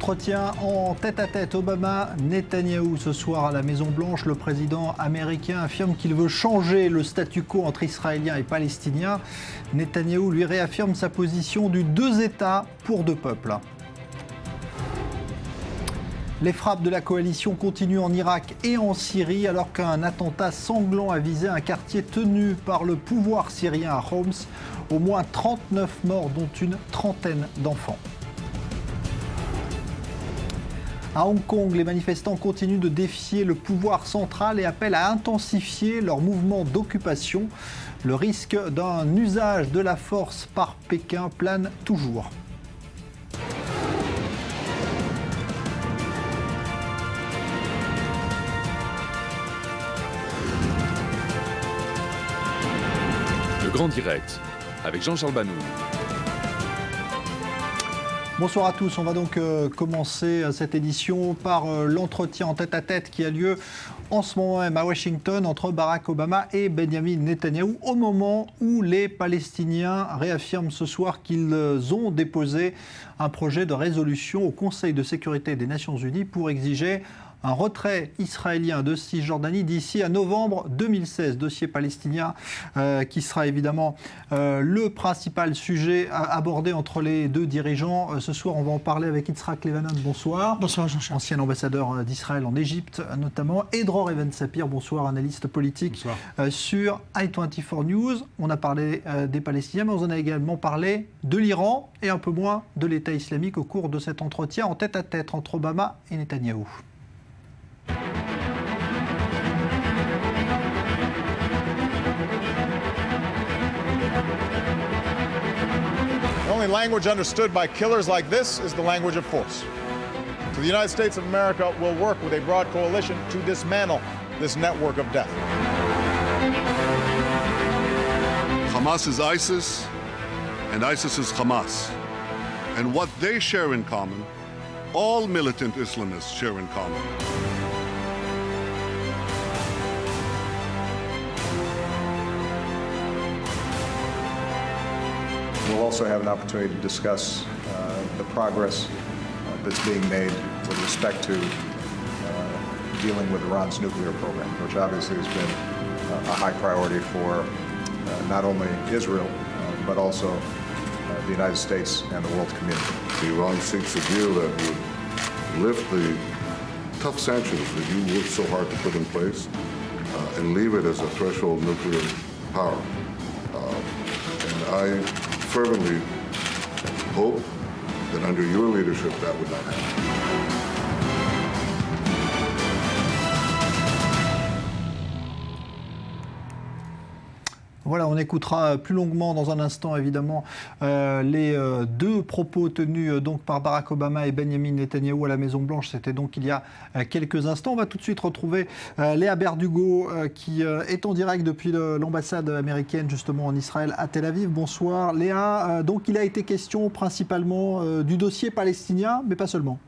Entretien en tête-à-tête Obama-Netanyahou ce soir à la Maison-Blanche. Le président américain affirme qu'il veut changer le statu quo entre Israéliens et Palestiniens. Netanyahou lui réaffirme sa position du 2 États pour 2 peuples. Les frappes de la coalition continuent en Irak et en Syrie alors qu'un attentat sanglant a visé un quartier tenu par le pouvoir syrien à Homs. Au moins 39 morts, dont une trentaine d'enfants. À Hong Kong, les manifestants continuent de défier le pouvoir central et appellent à intensifier leur mouvement d'occupation. Le risque d'un usage de la force par Pékin plane toujours. Le Grand Direct, avec Jean-Charles Banoun. Bonsoir à tous, on va donc commencer cette édition par l'entretien en tête-à-tête qui a lieu en ce moment même à Washington entre Barack Obama et Benjamin Netanyahou, au moment où les Palestiniens réaffirment ce soir qu'ils ont déposé un projet de résolution au Conseil de sécurité des Nations Unies pour exiger un retrait israélien de Cisjordanie d'ici à novembre 2016. Dossier palestinien qui sera évidemment le principal sujet abordé entre les deux dirigeants. Ce soir, on va en parler avec Yitzhak Levanon. Bonsoir. Bonsoir Jean-Charles. Ancien ambassadeur d'Israël en Égypte notamment. Et Dror Even-Sapir, bonsoir, analyste politique sur i24 News. On a parlé des Palestiniens, mais on en a également parlé de l'Iran et un peu moins de l'État islamique au cours de cet entretien en tête-à-tête entre Obama et Netanyahou. The only language understood by killers like this is the language of force. So the United States of America will work with a broad coalition to dismantle this network of death. Hamas is ISIS, and ISIS is Hamas. And what they share in common, all militant Islamists share in common. We'll also have an opportunity to discuss the progress that's being made with respect to dealing with Iran's nuclear program, which obviously has been a high priority for not only Israel, but also the United States and the world community. Iran seeks a deal that would lift the tough sanctions that you worked so hard to put in place and leave it as a threshold nuclear power. And I fervently hope that under your leadership that would not happen. Voilà, on écoutera plus longuement dans un instant, évidemment, les deux propos tenus donc par Barack Obama et Benjamin Netanyahou à la Maison-Blanche. C'était donc il y a quelques instants. On va tout de suite retrouver Léa Berdugo, qui est en direct depuis l'ambassade américaine, justement, en Israël, à Tel Aviv. Bonsoir. Léa, donc il a été question principalement du dossier palestinien, mais pas seulement.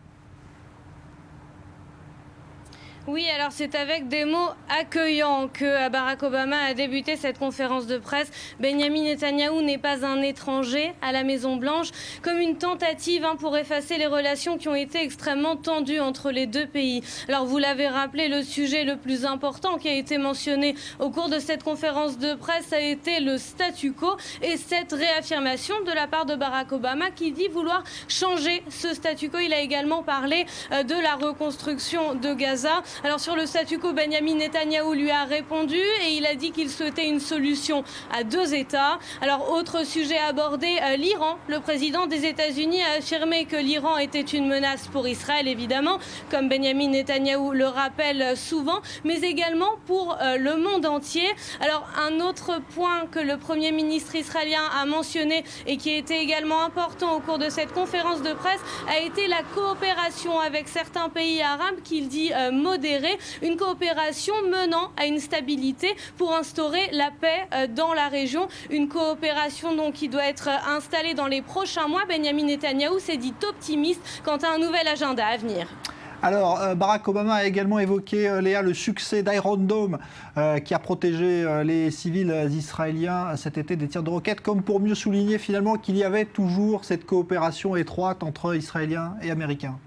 Oui, alors c'est avec des mots accueillants que Barack Obama a débuté cette conférence de presse. Benjamin Netanyahou n'est pas un étranger à la Maison-Blanche, comme une tentative pour effacer les relations qui ont été extrêmement tendues entre les deux pays. Alors vous l'avez rappelé, le sujet le plus important qui a été mentionné au cours de cette conférence de presse a été le statu quo et cette réaffirmation de la part de Barack Obama qui dit vouloir changer ce statu quo. Il a également parlé de la reconstruction de Gaza. Alors sur le statu quo, Benjamin Netanyahou lui a répondu et il a dit qu'il souhaitait une solution à 2 États. Alors autre sujet abordé, l'Iran. Le président des États-Unis a affirmé que l'Iran était une menace pour Israël, évidemment, comme Benjamin Netanyahou le rappelle souvent, mais également pour le monde entier. Alors un autre point que le Premier ministre israélien a mentionné et qui était également important au cours de cette conférence de presse a été la coopération avec certains pays arabes qu'il dit modérés. Une coopération menant à une stabilité pour instaurer la paix dans la région. Une coopération donc qui doit être installée dans les prochains mois. Benjamin Netanyahou s'est dit optimiste quant à un nouvel agenda à venir. Alors, Barack Obama a également évoqué, Léa, le succès d'Iron Dome qui a protégé les civils israéliens cet été des tirs de roquettes, comme pour mieux souligner finalement qu'il y avait toujours cette coopération étroite entre Israéliens et Américains.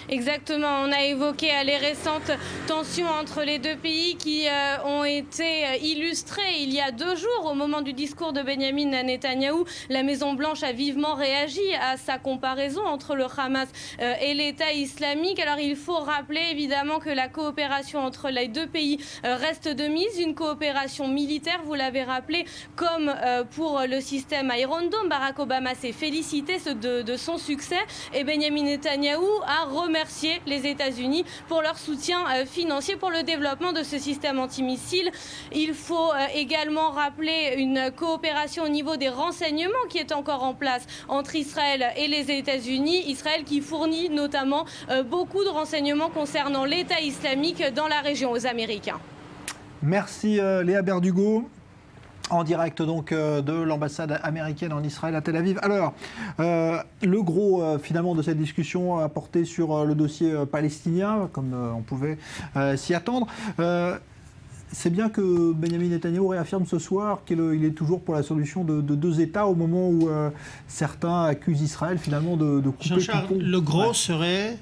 Exactement, on a évoqué les récentes tensions entre les deux pays qui ont été illustrées il y a 2 jours au moment du discours de Benyamin Netanyahou. La Maison-Blanche a vivement réagi à sa comparaison entre le Hamas et l'État islamique. Alors il faut rappeler évidemment que la coopération entre les deux pays reste de mise, une coopération militaire, vous l'avez rappelé, comme pour le système Iron Dome. Barack Obama s'est félicité de son succès et Benyamin Netanyahou a remercié les États-Unis pour leur soutien financier pour le développement de ce système antimissile. Il faut également rappeler une coopération au niveau des renseignements qui est encore en place entre Israël et les États-Unis. Israël qui fournit notamment beaucoup de renseignements concernant l'État islamique dans la région aux Américains. Merci Léa Berdugo. En direct donc de l'ambassade américaine en Israël à Tel Aviv. Alors, le gros finalement de cette discussion a porté sur le dossier palestinien, comme on pouvait s'y attendre. C'est bien que Benyamin Netanyahou réaffirme ce soir qu'il est toujours pour la solution de 2 États au moment où certains accusent Israël finalement de couper Jean-Charles, tout pont. le gros serait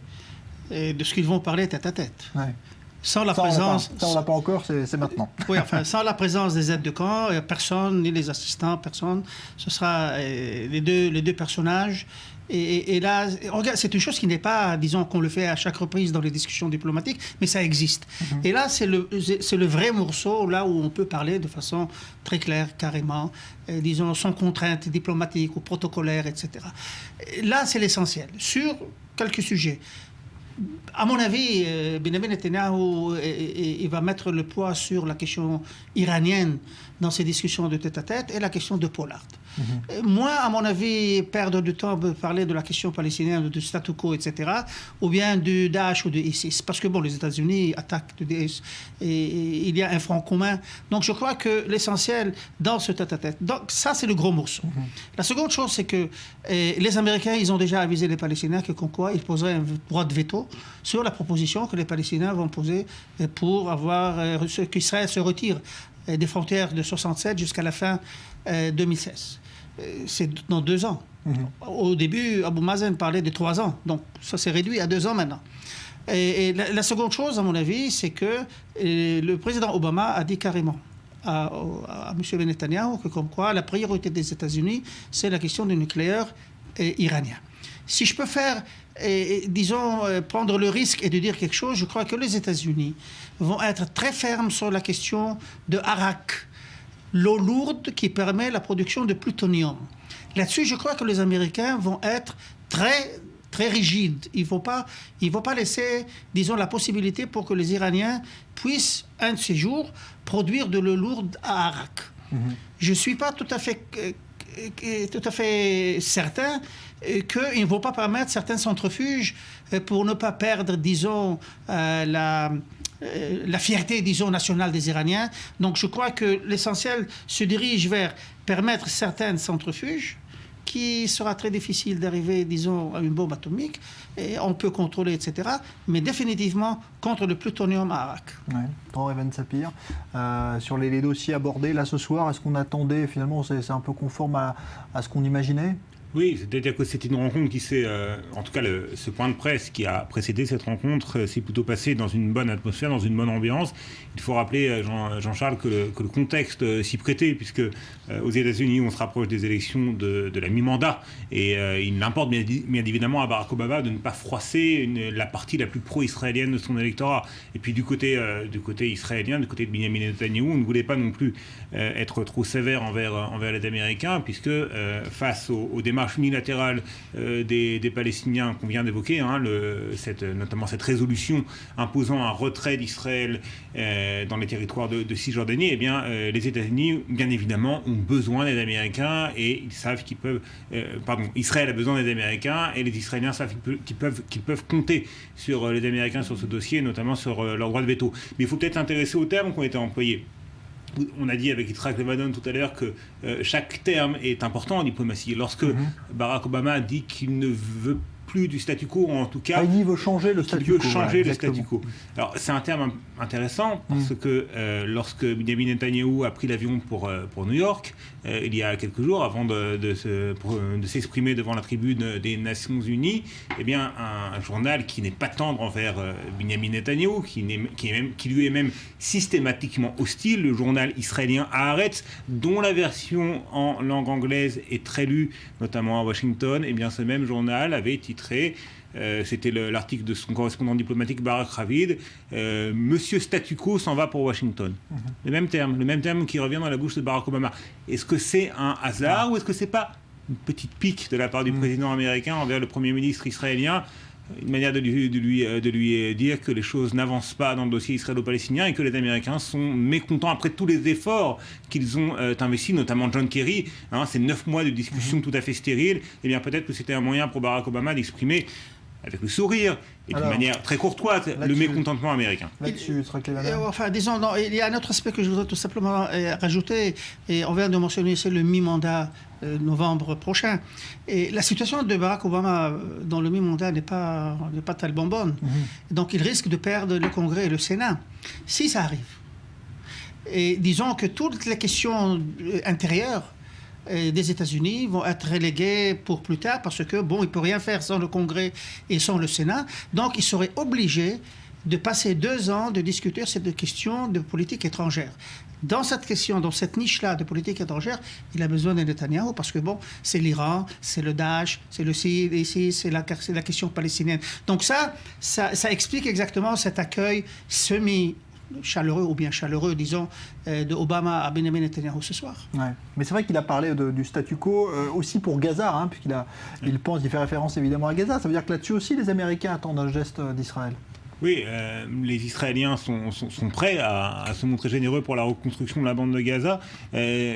de ce qu'ils vont parler tête à tête. Ouais. Sans la Ça, présence... on l'a pas encore, c'est maintenant. Oui, enfin, sans la présence des aides de camp, personne, ni les assistants, personne. Ce sera les deux personnages. Et là, regarde, c'est une chose qui n'est pas, disons, qu'on le fait à chaque reprise dans les discussions diplomatiques, mais ça existe. Et là, c'est le vrai morceau, là où on peut parler de façon très claire, carrément, disons, sans contrainte diplomatique ou protocolaire, etc. Là, c'est l'essentiel. Sur quelques sujets. À mon avis, Benyamin Netanyahou il va mettre le poids sur la question iranienne dans ces discussions de tête-à-tête et la question de Pollard. Moi, à mon avis, perdre du temps de parler de la question palestinienne, du statu quo, etc., ou bien du Daesh ou de ISIS. Parce que, bon, les États-Unis attaquent le Daesh et il y a un front commun. Donc, je crois que l'essentiel dans ce tête-à-tête, donc ça, c'est le gros morceau. La seconde chose, c'est que les Américains, ils ont déjà avisé les Palestiniens que, comme quoi, ils poseraient un droit de veto sur la proposition que les Palestiniens vont poser pour avoir qu'Israël se retire des frontières de 1967 jusqu'à la fin 2016. C'est dans 2 ans. Au début, Abou Mazen parlait de 3 ans. Donc, ça s'est réduit à 2 ans maintenant. Et la seconde chose, à mon avis, c'est que le président Obama a dit carrément à M. Netanyahou que, comme quoi, la priorité des États-Unis, c'est la question du nucléaire iranien. Si je peux faire, disons, prendre le risque et de dire quelque chose, je crois que les États-Unis vont être très fermes sur la question de Arak, l'eau lourde qui permet la production de plutonium. Là-dessus, je crois que les Américains vont être très, très rigides. Ils ne vont pas laisser, disons, la possibilité pour que les Iraniens puissent, un de ces jours, produire de l'eau lourde à Arak. Je ne suis pas tout à fait certain qu'ils ne vont pas permettre certains centrifuges pour ne pas perdre, disons, la fierté, disons, nationale des Iraniens. Donc je crois que l'essentiel se dirige vers permettre certains centrifuges qui sera très difficile d'arriver, disons, à une bombe atomique, et on peut contrôler, etc., mais définitivement contre le plutonium à Arak. Ouais. Evan Sapir, sur les dossiers abordés là ce soir, est-ce qu'on attendait, finalement, c'est un peu conforme à ce qu'on imaginait ? Oui, c'est-à-dire que c'est une rencontre qui s'est, en tout cas ce point de presse qui a précédé cette rencontre, s'est plutôt passé dans une bonne atmosphère, dans une bonne ambiance. Il faut rappeler, Jean-Charles, que le contexte s'y prêtait, puisque aux États-Unis, on se rapproche des élections de la mi-mandat, et il n'importe bien évidemment à Barack Obama de ne pas froisser la partie la plus pro-israélienne de son électorat. Et puis du côté israélien, du côté de Benyamin Netanyahou, on ne voulait pas non plus être trop sévère envers les Américains, puisque face aux démarches unilatérale des Palestiniens qu'on vient d'évoquer, notamment cette résolution imposant un retrait d'Israël dans les territoires de Cisjordanie, eh bien, les États-Unis, bien évidemment, ont besoin des Américains et ils savent qu'ils peuvent... Israël a besoin des Américains et les Israéliens savent qu'ils peuvent compter sur les Américains sur ce dossier, notamment sur leur droit de veto. Mais il faut peut-être s'intéresser aux termes qui ont été employés. On a dit avec Yitzhak Levadon tout à l'heure que chaque terme est important en diplomatie. Lorsque Barack Obama dit qu'il ne veut plus du statu quo, en tout cas... il veut changer le statu quo. Il veut changer le statu quo. Alors, c'est un terme intéressant, parce que lorsque Benjamin Netanyahou a pris l'avion pour New York, il y a quelques jours, avant de s'exprimer devant la tribune des Nations Unies, eh bien, un journal qui n'est pas tendre envers Benjamin Netanyahou, qui lui est même systématiquement hostile, le journal israélien Haaretz, dont la version en langue anglaise est très lue, notamment à Washington, eh bien, ce même journal avait titré, c'était l'article de son correspondant diplomatique Barak Ravid, Monsieur Statu Quo s'en va pour Washington. Le même terme qui revient dans la bouche de Barack Obama. Est-ce que c'est un hasard ou est-ce que c'est pas une petite pique de la part du président américain envers le Premier ministre israélien, une manière de lui dire que les choses n'avancent pas dans le dossier israélo-palestinien et que les Américains sont mécontents après tous les efforts qu'ils ont investis, notamment John Kerry, ces 9 mois de discussions tout à fait stériles. Eh bien, peut-être que c'était un moyen pour Barack Obama d'exprimer avec le sourire et d'une manière très courtoise le mécontentement américain. Là-dessus, disons, il y a un autre aspect que je voudrais tout simplement rajouter, et on vient de mentionner, c'est le mi-mandat novembre prochain. Et la situation de Barack Obama dans le mi-mandat n'est pas tellement bonne. Donc il risque de perdre le Congrès et le Sénat, si ça arrive. Et disons que toutes les questions intérieures des États-Unis vont être relégués pour plus tard parce que, il ne peut rien faire sans le Congrès et sans le Sénat. Donc, il serait obligé de passer 2 ans de discuter cette question de politique étrangère. Dans cette question, dans cette niche-là de politique étrangère, il a besoin de Netanyahou parce que, c'est l'Iran, c'est le Daesh, c'est le CIC, c'est la question palestinienne. Donc ça explique exactement cet accueil chaleureux ou bien chaleureux, disons, de Obama à Benjamin Netanyahou ce soir. Ouais. Mais c'est vrai qu'il a parlé du statu quo aussi pour Gaza, puisqu'il fait référence évidemment à Gaza. Ça veut dire que là-dessus aussi, les Américains attendent un geste d'Israël. Oui, les Israéliens sont prêts à se montrer généreux pour la reconstruction de la bande de Gaza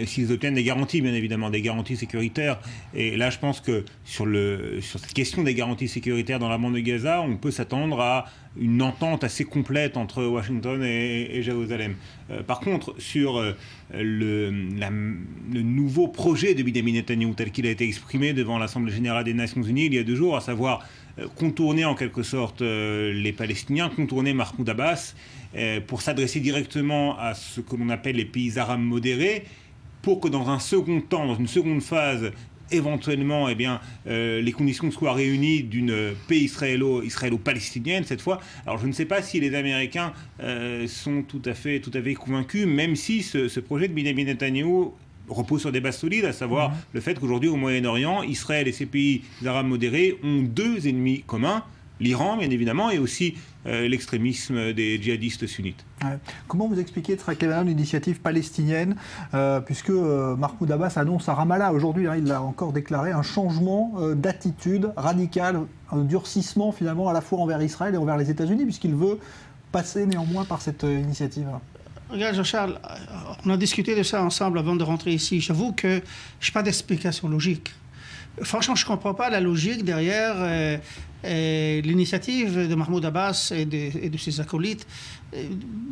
s'ils obtiennent des garanties, bien évidemment, des garanties sécuritaires. Et là, je pense que sur cette question des garanties sécuritaires dans la bande de Gaza, on peut s'attendre à une entente assez complète entre Washington et Jérusalem. Par contre, sur le nouveau projet de Benjamin Netanyahou tel qu'il a été exprimé devant l'Assemblée générale des Nations Unies il y a 2 jours, à savoir contourner en quelque sorte les Palestiniens, contourner Mahmoud Abbas pour s'adresser directement à ce que l'on appelle les pays arabes modérés, pour que dans un second temps, dans une seconde phase, éventuellement, les conditions soient réunies d'une paix israélo-palestinienne cette fois. Alors je ne sais pas si les Américains sont tout à fait convaincus, même si ce projet de Benjamin Netanyahou repose sur des bases solides, à savoir le fait qu'aujourd'hui au Moyen-Orient, Israël et ses pays arabes modérés ont 2 ennemis communs, l'Iran bien évidemment, et aussi l'extrémisme des djihadistes sunnites. Ouais. Comment vous expliquez très clairement l'initiative palestinienne, puisque Mahmoud Abbas annonce à Ramallah aujourd'hui, il a encore déclaré un changement d'attitude radical, un durcissement finalement à la fois envers Israël et envers les États-Unis, puisqu'il veut passer néanmoins par cette initiative. Regarde Jean-Charles, on a discuté de ça ensemble avant de rentrer ici. J'avoue que je n'ai pas d'explication logique. Franchement, je ne comprends pas la logique derrière l'initiative de Mahmoud Abbas et de ses acolytes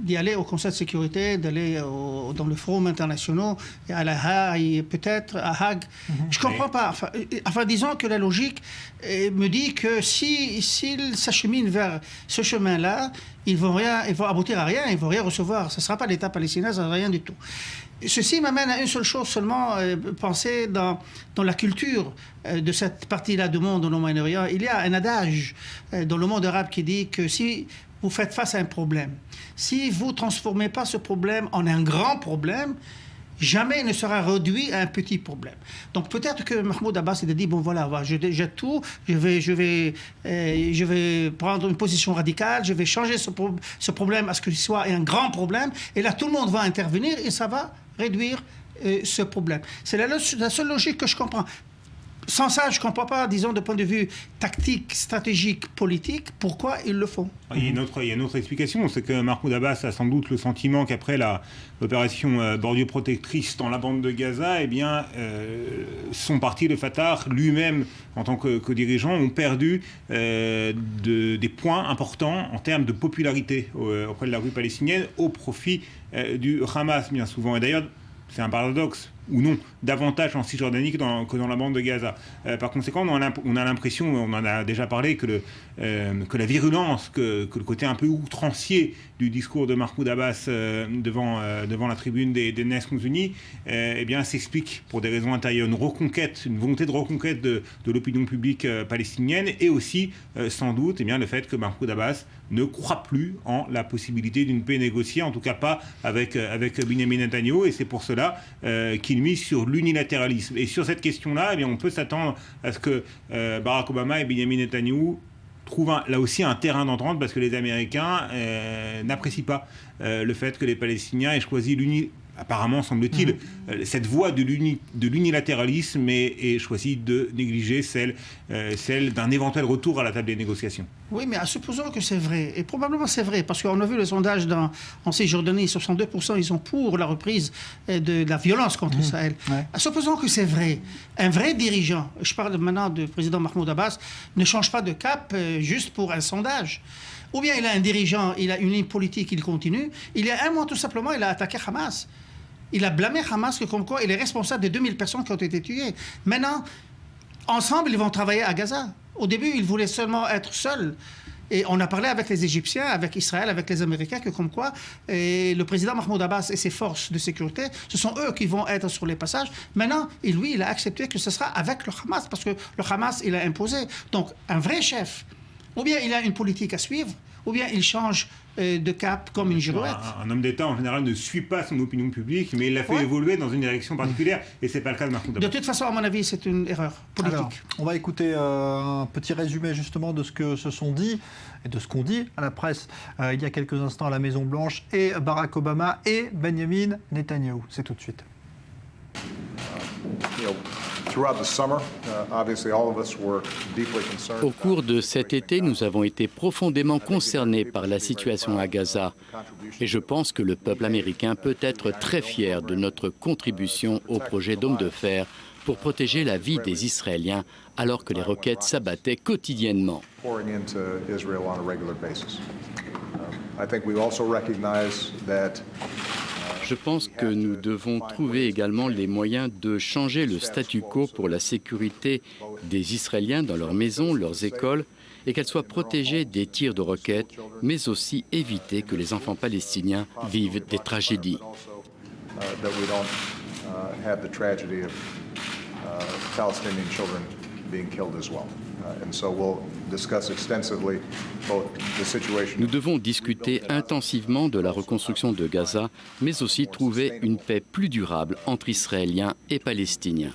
d'y aller au Conseil de sécurité, d'aller dans le forum international, et à La Haye, peut-être à Hague. Je ne comprends pas. Enfin, disons que la logique me dit que s'ils s'acheminent vers ce chemin-là, ils vont aboutir à rien, ils ne vont rien recevoir. Ce ne sera pas l'État palestinien, ça ne sera rien du tout. Ceci m'amène à une seule chose seulement, penser dans la culture de cette partie-là du monde, au Moyen-Orient. Il y a un adage dans le monde arabe qui dit que si vous faites face à un problème, si vous ne transformez pas ce problème en un grand problème, jamais il ne sera réduit à un petit problème. Donc peut-être que Mahmoud Abbas il a dit, je jette tout, je vais prendre une position radicale, je vais changer ce problème à ce que ce soit un grand problème, et là tout le monde va intervenir et ça va réduire ce problème. C'est la seule logique que je comprends. Sans ça, je ne comprends pas, disons, de point de vue tactique, stratégique, politique, pourquoi ils le font. Il y a une autre explication, c'est que Mahmoud Abbas a sans doute le sentiment qu'après l'opération bordure protectrice dans la bande de Gaza, son parti, le Fatah, lui-même, en tant que dirigeant, ont perdu des points importants en termes de popularité auprès de la rue palestinienne au profit du Hamas, bien souvent. Et d'ailleurs, c'est un paradoxe. ou non, davantage en Cisjordanie que dans la bande de Gaza. Par conséquent, on a l'impression, on en a déjà parlé, que la virulence, que le côté un peu outrancier du discours de Mahmoud Abbas devant la tribune des Nations Unies, eh bien, s'explique pour des raisons intérieures, une volonté de reconquête de l'opinion publique palestinienne, et aussi, sans doute, eh bien, le fait que Mahmoud Abbas ne croit plus en la possibilité d'une paix négociée, en tout cas pas avec Benyamin Netanyahou, et c'est pour cela qu'il mise sur l'unilatéralisme. Et sur cette question-là, eh bien, on peut s'attendre à ce que Barack Obama et Benyamin Netanyahou trouvent là aussi un terrain d'entente, parce que les Américains n'apprécient pas le fait que les Palestiniens aient choisi apparemment, semble-t-il, cette voie de l'unilatéralisme et choisi de négliger celle d'un éventuel retour à la table des négociations. Oui, mais supposons que c'est vrai, et probablement c'est vrai, parce qu'on a vu le sondage en Cisjordanie, 62% ils sont pour la reprise de la violence contre Israël. Ouais. Supposons que c'est vrai. Un vrai dirigeant, je parle maintenant du président Mahmoud Abbas, ne change pas de cap juste pour un sondage. Ou bien il a un dirigeant, il a une ligne politique, il continue. Il y a un mois, tout simplement, il a attaqué Hamas. Il a blâmé Hamas comme quoi il est responsable des 2000 personnes qui ont été tuées. Maintenant, ensemble, ils vont travailler à Gaza. Au début, ils voulaient seulement être seuls. Et on a parlé avec les Égyptiens, avec Israël, avec les Américains, que comme quoi le président Mahmoud Abbas et ses forces de sécurité, ce sont eux qui vont être sur les passages. Maintenant, lui, il a accepté que ce sera avec le Hamas, parce que le Hamas, il a imposé. Donc, un vrai chef, ou bien il a une politique à suivre, ou bien il change de cap comme une girouette. Un homme d'État, en général, ne suit pas son opinion publique, mais il l'a fait évoluer dans une direction particulière, et ce n'est pas le cas de Mahmoud Abbas. De toute façon, à mon avis, c'est une erreur politique. Alors, on va écouter un petit résumé justement de ce que se sont dit, et de ce qu'on dit à la presse il y a quelques instants à la Maison-Blanche, et Barack Obama et Benyamin Netanyahou. C'est tout de suite. Au cours de cet été, nous avons été profondément concernés par la situation à Gaza. Et je pense que le peuple américain peut être très fier de notre contribution au projet Dôme de fer pour protéger la vie des Israéliens alors que les roquettes s'abattaient quotidiennement. Je pense que nous devons trouver également les moyens de changer le statu quo pour la sécurité des Israéliens dans leurs maisons, leurs écoles, et qu'elles soient protégées des tirs de roquettes, mais aussi éviter que les enfants palestiniens vivent des tragédies. Nous devons discuter intensivement de la reconstruction de Gaza, mais aussi trouver une paix plus durable entre Israéliens et Palestiniens.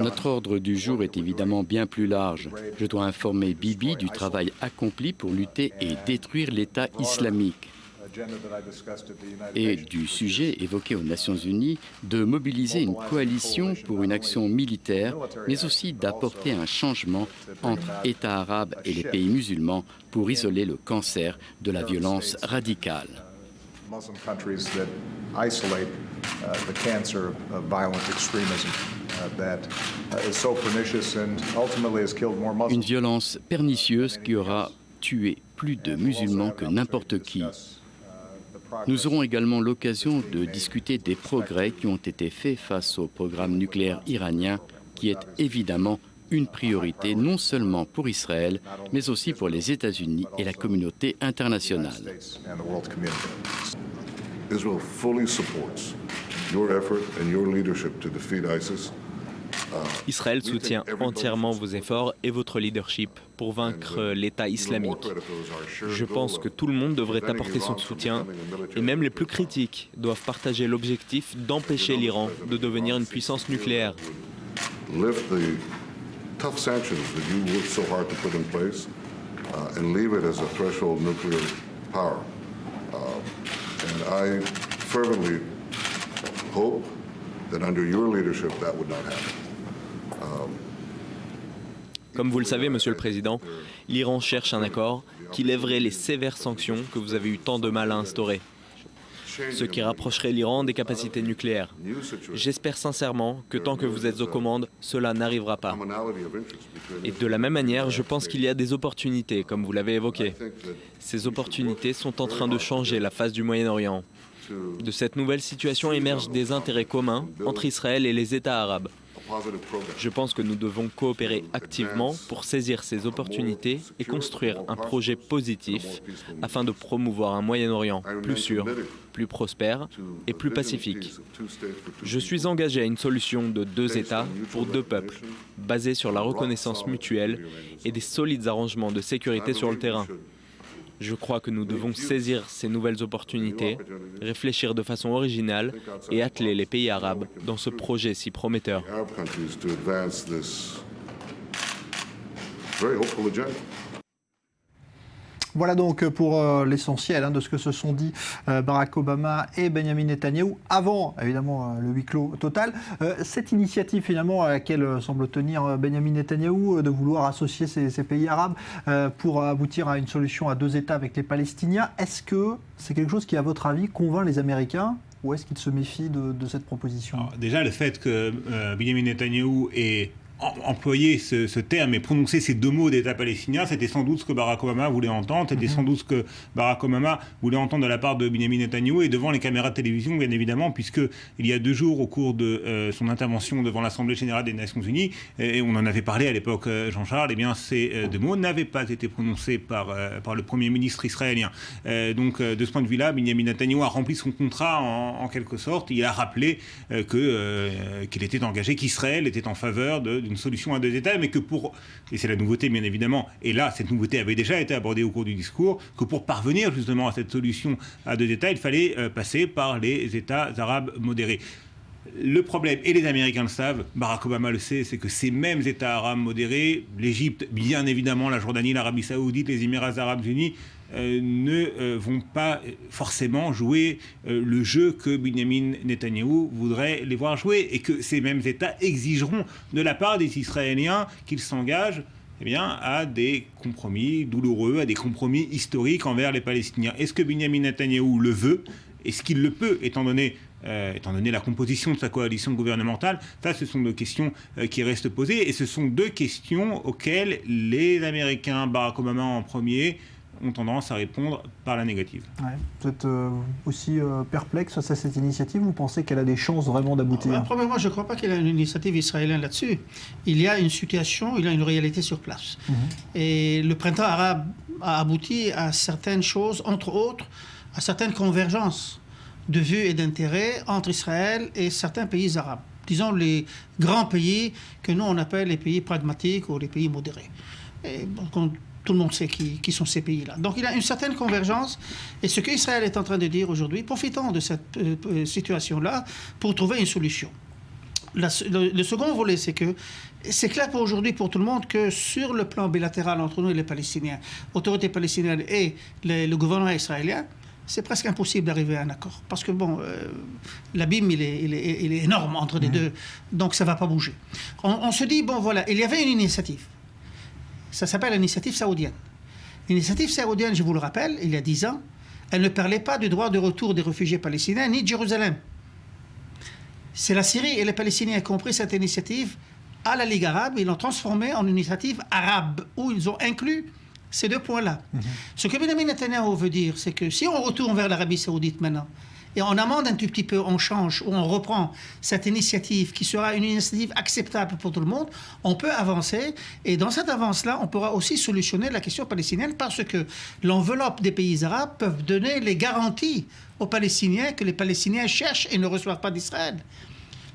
Notre ordre du jour est évidemment bien plus large. Je dois informer Bibi du travail accompli pour lutter et détruire l'État islamique. Et du sujet évoqué aux Nations Unies de mobiliser une coalition pour une action militaire, mais aussi d'apporter un changement entre États arabes et les pays musulmans pour isoler le cancer de la violence radicale. Une violence pernicieuse qui aura tué plus de musulmans que n'importe qui. Nous aurons également l'occasion de discuter des progrès qui ont été faits face au programme nucléaire iranien, qui est évidemment une priorité non seulement pour Israël, mais aussi pour les États-Unis et la communauté internationale. Israel fully supports your effort and your leadership to defeat ISIS. Israël soutient entièrement vos efforts et votre leadership pour vaincre l'État islamique. Je pense que tout le monde devrait apporter son soutien et même les plus critiques doivent partager l'objectif d'empêcher l'Iran de devenir une puissance nucléaire. Lift the tough sanctions that you worked so hard to put in place and leave it as a threshold nuclear power. And I fervently hope that under your leadership that would not happen. Comme vous le savez, Monsieur le Président, l'Iran cherche un accord qui lèverait les sévères sanctions que vous avez eu tant de mal à instaurer. ce qui rapprocherait l'Iran des capacités nucléaires. J'espère sincèrement que tant que vous êtes aux commandes, cela n'arrivera pas. Et de la même manière, je pense qu'il y a des opportunités, comme vous l'avez évoqué. Ces opportunités sont en train de changer la face du Moyen-Orient. De cette nouvelle situation émergent des intérêts communs entre Israël et les États arabes. Je pense que nous devons coopérer activement pour saisir ces opportunités et construire un projet positif afin de promouvoir un Moyen-Orient plus sûr, plus prospère et plus pacifique. Je suis engagé à une solution de 2 États pour 2 peuples, basée sur la reconnaissance mutuelle et des solides arrangements de sécurité sur le terrain. Je crois que nous devons saisir ces nouvelles opportunités, réfléchir de façon originale et atteler les pays arabes dans ce projet si prometteur. Voilà donc pour l'essentiel de ce que se sont dit Barack Obama et Benjamin Netanyahou avant, évidemment, le huis clos total. Cette initiative, finalement, à laquelle semble tenir Benjamin Netanyahou, de vouloir associer ces pays arabes pour aboutir à une solution à 2 États avec les Palestiniens, est-ce que c'est quelque chose qui, à votre avis, convainc les Américains ou est-ce qu'ils se méfient de cette proposition ? Alors, déjà, le fait que Benjamin Netanyahou ait employer ce terme et prononcer ces 2 mots d'État palestinien, c'était sans doute ce que Barack Obama voulait entendre, c'était sans doute ce que Barack Obama voulait entendre de la part de Benjamin Netanyahou et devant les caméras de télévision, bien évidemment, puisque il y a 2 jours, au cours de son intervention devant l'Assemblée générale des Nations Unies, et on en avait parlé à l'époque, Jean-Charles, eh bien, ces 2 mots n'avaient pas été prononcés par le Premier ministre israélien. Donc, de ce point de vue-là, Benjamin Netanyahou a rempli son contrat en quelque sorte. Il a rappelé qu'il était engagé, qu'Israël était en faveur d'une solution à 2 États, mais que et c'est la nouveauté bien évidemment, et là cette nouveauté avait déjà été abordée au cours du discours, que pour parvenir justement à cette solution à 2 États, il fallait passer par les États arabes modérés. Le problème, et les Américains le savent, Barack Obama le sait, c'est que ces mêmes États arabes modérés, l'Égypte, bien évidemment, la Jordanie, l'Arabie Saoudite, les Émirats arabes unis, ne vont pas forcément jouer le jeu que Benjamin Netanyahou voudrait les voir jouer, et que ces mêmes États exigeront de la part des Israéliens qu'ils s'engagent à des compromis douloureux, à des compromis historiques envers les Palestiniens. Est-ce que Benjamin Netanyahou le veut ? Est-ce qu'il le peut, étant donné la composition de sa coalition gouvernementale? Ça, ce sont 2 questions qui restent posées, et ce sont 2 questions auxquelles les Américains, Barack Obama en premier, ont tendance à répondre par la négative. Ouais. Vous êtes aussi perplexe face à cette initiative? Vous pensez qu'elle a des chances vraiment d'aboutir? Premièrement, je ne crois pas qu'il y ait une initiative israélienne là-dessus. Il y a une situation, il y a une réalité sur place. Et le printemps arabe a abouti à certaines choses, entre autres, à certaines convergences de vues et d'intérêts entre Israël et certains pays arabes. Disons les grands pays que nous on appelle les pays pragmatiques ou les pays modérés. Et tout le monde sait qui sont ces pays-là. Donc il y a une certaine convergence, et ce qu'Israël est en train de dire aujourd'hui, profitons de cette situation-là pour trouver une solution. Le second volet, c'est que c'est clair pour aujourd'hui, pour tout le monde, que sur le plan bilatéral entre nous et les Palestiniens, autorités palestiniennes et le gouvernement israélien, c'est presque impossible d'arriver à un accord. Parce que, l'abîme, il est énorme entre les deux, donc ça ne va pas bouger. On se dit, il y avait une initiative. Ça s'appelle l'initiative saoudienne. L'initiative saoudienne, je vous le rappelle, il y a 10 ans, elle ne parlait pas du droit de retour des réfugiés palestiniens, ni de Jérusalem. C'est la Syrie et les Palestiniens qui ont compris cette initiative à la Ligue arabe, ils l'ont transformée en initiative arabe, où ils ont inclus ces 2 points-là. Ce que Benjamin Netanyahou veut dire, c'est que si on retourne vers l'Arabie saoudite maintenant, et on amende un tout petit peu, on change, ou on reprend cette initiative qui sera une initiative acceptable pour tout le monde, on peut avancer. Et dans cette avance-là, on pourra aussi solutionner la question palestinienne, parce que l'enveloppe des pays arabes peuvent donner les garanties aux Palestiniens que les Palestiniens cherchent et ne reçoivent pas d'Israël.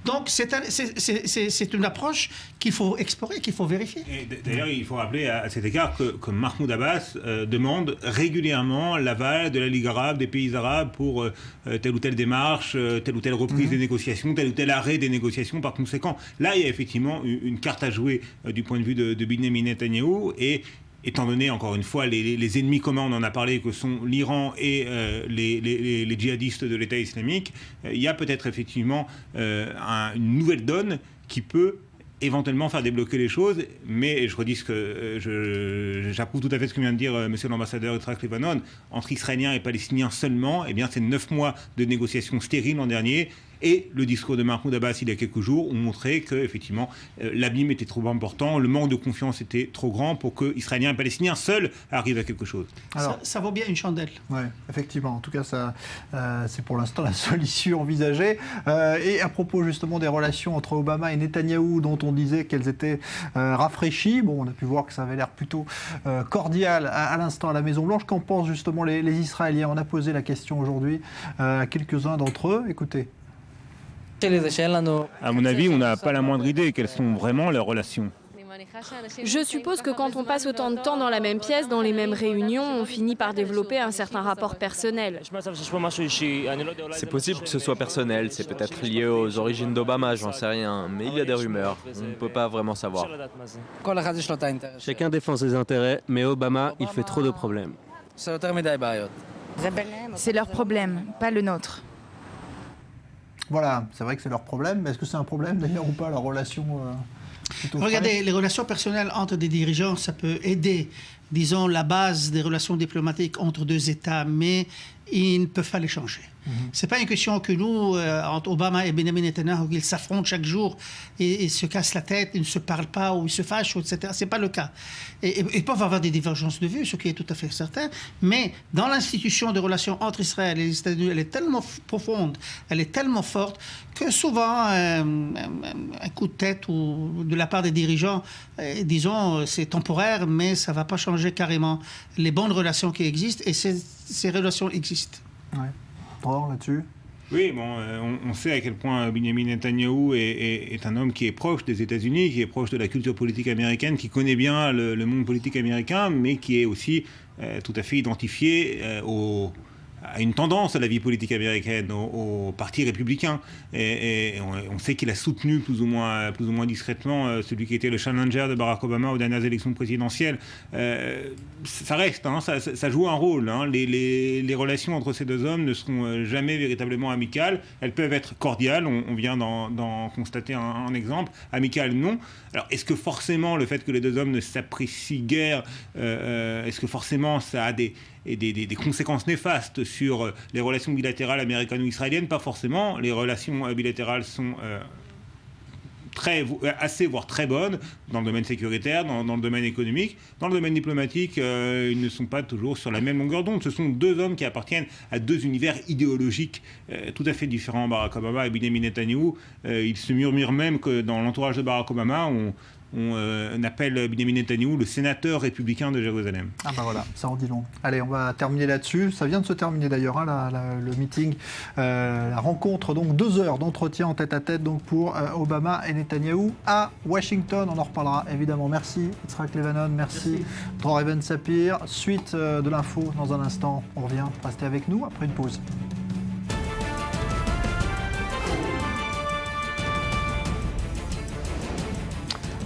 Donc c'est une approche qu'il faut explorer, qu'il faut vérifier. Et d'ailleurs, il faut rappeler à cet égard que Mahmoud Abbas demande régulièrement l'aval de la Ligue arabe, des pays arabes pour telle ou telle démarche, telle ou telle reprise des négociations, tel ou tel arrêt des négociations. Par conséquent, là, il y a effectivement une carte à jouer du point de vue de Benjamin Netanyahou, et étant donné, encore une fois, les ennemis communs, on en a parlé, que sont l'Iran et les djihadistes de l'État islamique, il y a peut-être effectivement une nouvelle donne qui peut éventuellement faire débloquer les choses, mais je redis ce que j'approuve tout à fait ce que vient de dire monsieur l'ambassadeur Yitzhak Levanon. Entre Israéliens et Palestiniens seulement, eh bien c'est 9 mois de négociations stériles l'an dernier. Et le discours de Mahmoud Abbas il y a quelques jours ont montré que effectivement l'abîme était trop important, le manque de confiance était trop grand pour que Israéliens et Palestiniens seuls arrivent à quelque chose. Alors, ça vaut bien une chandelle. Oui, effectivement. En tout cas, c'est pour l'instant la seule issue envisagée. Et à propos justement des relations entre Obama et Netanyahou, dont on disait qu'elles étaient rafraîchies, bon, on a pu voir que ça avait l'air plutôt cordial à l'instant à la Maison-Blanche. Qu'en pensent justement les Israéliens? On a posé la question aujourd'hui à quelques-uns d'entre eux. Écoutez. À mon avis, on n'a pas la moindre idée quelles sont vraiment leurs relations. Je suppose que quand on passe autant de temps dans la même pièce, dans les mêmes réunions, on finit par développer un certain rapport personnel. C'est possible que ce soit personnel, c'est peut-être lié aux origines d'Obama, j'en sais rien, mais il y a des rumeurs, on ne peut pas vraiment savoir. Chacun défend ses intérêts, mais Obama, il fait trop de problèmes. C'est leur problème, pas le nôtre. Voilà, c'est vrai que c'est leur problème, mais est-ce que c'est un problème d'ailleurs ou pas, la relation Regardez, les relations personnelles entre des dirigeants, ça peut aider, disons, la base des relations diplomatiques entre deux États, mais ils ne peuvent pas les changer. Ce n'est pas une question que nous, entre Obama et Benjamin Netanyahu, ils s'affrontent chaque jour et se cassent la tête, ils ne se parlent pas ou ils se fâchent, etc. Ce n'est pas le cas. Et ils peuvent avoir des divergences de vues, ce qui est tout à fait certain, mais dans l'institution de relations entre Israël et les États-Unis, elle est tellement profonde, elle est tellement forte, que souvent, un coup de tête ou de la part des dirigeants, disons, c'est temporaire, mais ça ne va pas changer carrément les bonnes relations qui existent, et ces relations existent. Ouais. Là-dessus. Oui, bon, on sait à quel point Benjamin Netanyahou est un homme qui est proche des États-Unis, qui est proche de la culture politique américaine, qui connaît bien le monde politique américain, mais qui est aussi tout à fait identifié à une tendance à la vie politique américaine, au parti républicain. Et on sait qu'il a soutenu plus ou moins discrètement celui qui était le challenger de Barack Obama aux dernières élections présidentielles. Ça reste, hein, ça joue un rôle. Hein. Les relations entre ces deux hommes ne seront jamais véritablement amicales. Elles peuvent être cordiales, on vient d'en constater un exemple. Amicales, non. Alors, est-ce que forcément le fait que les deux hommes ne s'apprécient guère, est-ce que forcément ça a des conséquences néfastes sur les relations bilatérales américano-israéliennes? Pas forcément. Les relations bilatérales sont assez, voire très bonnes dans le domaine sécuritaire, dans le domaine économique. Dans le domaine diplomatique, ils ne sont pas toujours sur la même longueur d'onde. Ce sont deux hommes qui appartiennent à deux univers idéologiques tout à fait différents, Barack Obama et Benjamin Netanyahou. Il se murmure même que dans l'entourage de Barack Obama, on appelle Benjamin Netanyahou le sénateur républicain de Jérusalem. Ah ben voilà, ça en dit long. Allez, on va terminer là-dessus. Ça vient de se terminer d'ailleurs, hein, le meeting, la rencontre, donc 2 heures d'entretien en tête-à-tête donc pour Obama et Netanyahou à Washington. On en reparlera évidemment. Merci Yitzhak Levanon, merci Dror Even Sapir. Suite de l'info dans un instant. On revient, restez avec nous après une pause.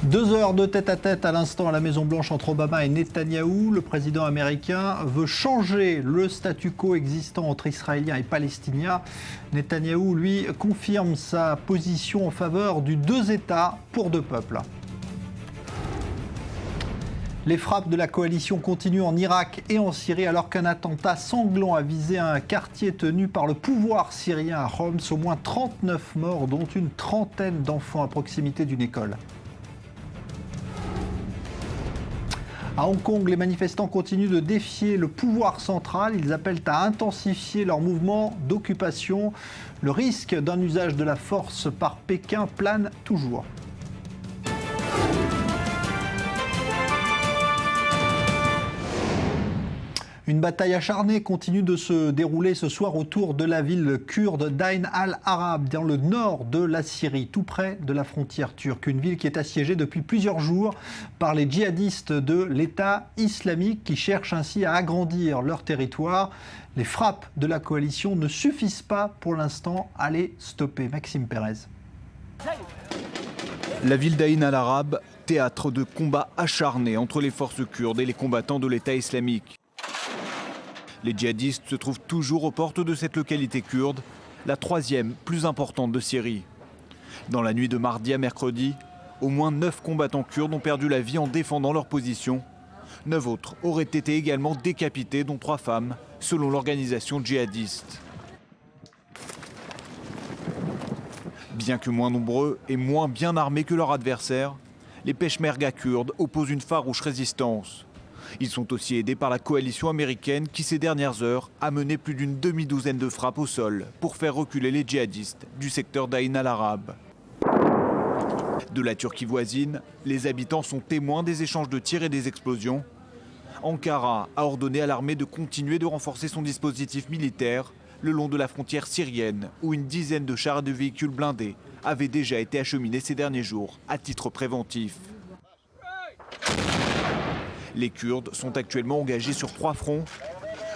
2 heures de tête-à-tête à l'instant à la Maison-Blanche entre Obama et Netanyahou. Le président américain veut changer le statu quo existant entre Israéliens et Palestiniens. Netanyahou, lui, confirme sa position en faveur du 2 États pour 2 peuples. Les frappes de la coalition continuent en Irak et en Syrie alors qu'un attentat sanglant a visé un quartier tenu par le pouvoir syrien à Homs. Au moins 39 morts, dont une trentaine d'enfants à proximité d'une école. À Hong Kong, les manifestants continuent de défier le pouvoir central. Ils appellent à intensifier leur mouvement d'occupation. Le risque d'un usage de la force par Pékin plane toujours. Une bataille acharnée continue de se dérouler ce soir autour de la ville kurde d'Ain al-Arab, dans le nord de la Syrie, tout près de la frontière turque. Une ville qui est assiégée depuis plusieurs jours par les djihadistes de l'État islamique qui cherchent ainsi à agrandir leur territoire. Les frappes de la coalition ne suffisent pas pour l'instant à les stopper. Maxime Pérez. La ville d'Ain al-Arab, théâtre de combats acharnés entre les forces kurdes et les combattants de l'État islamique. Les djihadistes se trouvent toujours aux portes de cette localité kurde, la 3e plus importante de Syrie. Dans la nuit de mardi à mercredi, Au moins 9 combattants kurdes ont perdu la vie en défendant leur position. 9 autres auraient été également décapités, dont 3 femmes, selon l'organisation djihadiste. Bien que moins nombreux et moins bien armés que leurs adversaires, les peshmerga kurdes opposent une farouche résistance. Ils sont aussi aidés par la coalition américaine qui, ces dernières heures, a mené plus d'une demi-douzaine de frappes au sol pour faire reculer les djihadistes du secteur d'Aïn al-Arab. De la Turquie voisine, les habitants sont témoins des échanges de tirs et des explosions. Ankara a ordonné à l'armée de continuer de renforcer son dispositif militaire le long de la frontière syrienne, où une dizaine de chars et de véhicules blindés avaient déjà été acheminés ces derniers jours à titre préventif. Les Kurdes sont actuellement engagés sur 3 fronts.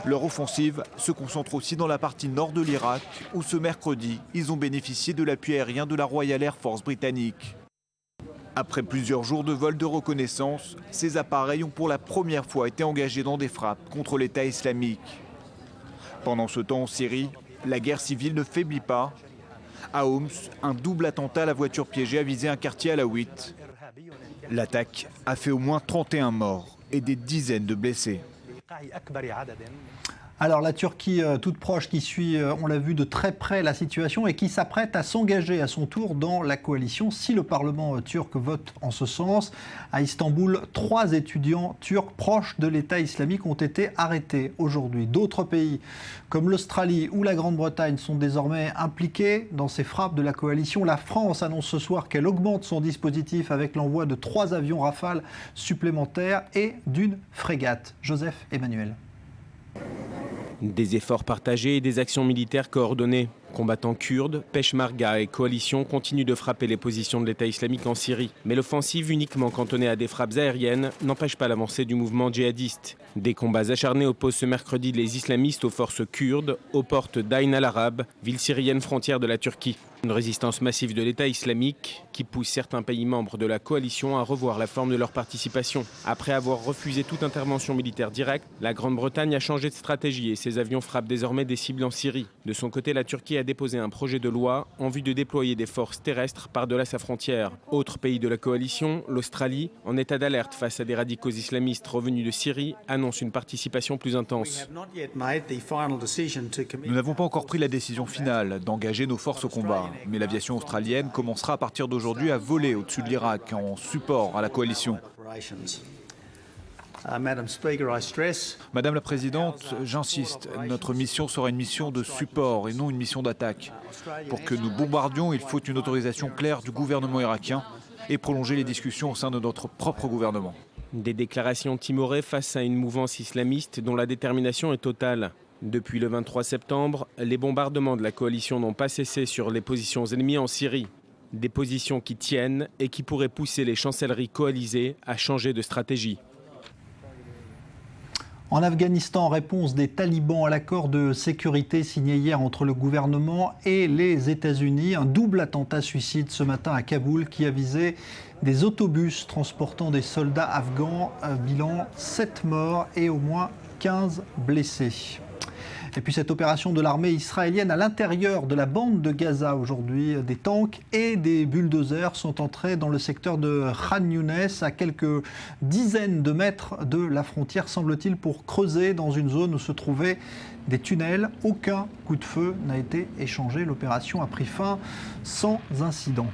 Leur offensive se concentre aussi dans la partie nord de l'Irak, où ce mercredi, ils ont bénéficié de l'appui aérien de la Royal Air Force britannique. Après plusieurs jours de vol de reconnaissance, ces appareils ont pour la première fois été engagés dans des frappes contre l'État islamique. Pendant ce temps en Syrie, la guerre civile ne faiblit pas. À Homs, un double attentat à la voiture piégée a visé un quartier alawite. L'attaque a fait au moins 31 morts et des dizaines de blessés. Alors la Turquie toute proche qui suit, on l'a vu de très près, la situation et qui s'apprête à s'engager à son tour dans la coalition si le Parlement turc vote en ce sens. À Istanbul, 3 étudiants turcs proches de l'État islamique ont été arrêtés aujourd'hui. D'autres pays comme l'Australie ou la Grande-Bretagne sont désormais impliqués dans ces frappes de la coalition. La France annonce ce soir qu'elle augmente son dispositif avec l'envoi de 3 avions Rafale supplémentaires et d'une frégate. Joseph Emmanuel. Des efforts partagés et des actions militaires coordonnées. Combattants kurdes, peshmerga et coalition continuent de frapper les positions de l'État islamique en Syrie. Mais l'offensive, uniquement cantonnée à des frappes aériennes, n'empêche pas l'avancée du mouvement djihadiste. Des combats acharnés opposent ce mercredi les islamistes aux forces kurdes, aux portes d'Aïn al-Arab, ville syrienne frontière de la Turquie. Une résistance massive de l'État islamique qui pousse certains pays membres de la coalition à revoir la forme de leur participation. Après avoir refusé toute intervention militaire directe, la Grande-Bretagne a changé de stratégie et ses avions frappent désormais des cibles en Syrie. De son côté, la Turquie a déposé un projet de loi en vue de déployer des forces terrestres par-delà sa frontière. Autre pays de la coalition, l'Australie, en état d'alerte face à des radicaux islamistes revenus de Syrie, annonce une participation plus intense. Nous n'avons pas encore pris la décision finale d'engager nos forces au combat. Mais l'aviation australienne commencera à partir d'aujourd'hui à voler au-dessus de l'Irak en support à la coalition. Madame la Présidente, j'insiste, notre mission sera une mission de support et non une mission d'attaque. Pour que nous bombardions, il faut une autorisation claire du gouvernement irakien et prolonger les discussions au sein de notre propre gouvernement. Des déclarations timorées face à une mouvance islamiste dont la détermination est totale. Depuis le 23 septembre, les bombardements de la coalition n'ont pas cessé sur les positions ennemies en Syrie. Des positions qui tiennent et qui pourraient pousser les chancelleries coalisées à changer de stratégie. En Afghanistan, réponse des talibans à l'accord de sécurité signé hier entre le gouvernement et les États-Unis. Un double attentat suicide ce matin à Kaboul qui a visé des autobus transportant des soldats afghans. Bilan 7 morts et au moins 15 blessés. Et puis cette opération de l'armée israélienne à l'intérieur de la bande de Gaza aujourd'hui, des tanks et des bulldozers sont entrés dans le secteur de Khan Younes à quelques dizaines de mètres de la frontière, semble-t-il, pour creuser dans une zone où se trouvaient des tunnels. Aucun coup de feu n'a été échangé. L'opération a pris fin sans incident.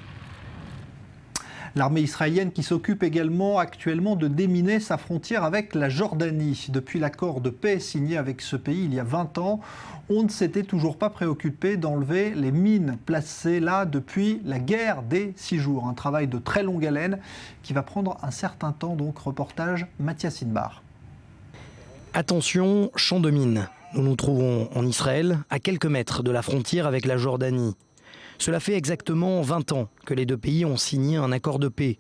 L'armée israélienne qui s'occupe également actuellement de déminer sa frontière avec la Jordanie. Depuis l'accord de paix signé avec ce pays il y a 20 ans, on ne s'était toujours pas préoccupé d'enlever les mines placées là depuis la guerre des 6 jours. Un travail de très longue haleine qui va prendre un certain temps. Donc reportage Mathias Inbar. Attention, champ de mines. Nous nous trouvons en Israël, à quelques mètres de la frontière avec la Jordanie. Cela fait exactement 20 ans que les deux pays ont signé un accord de paix.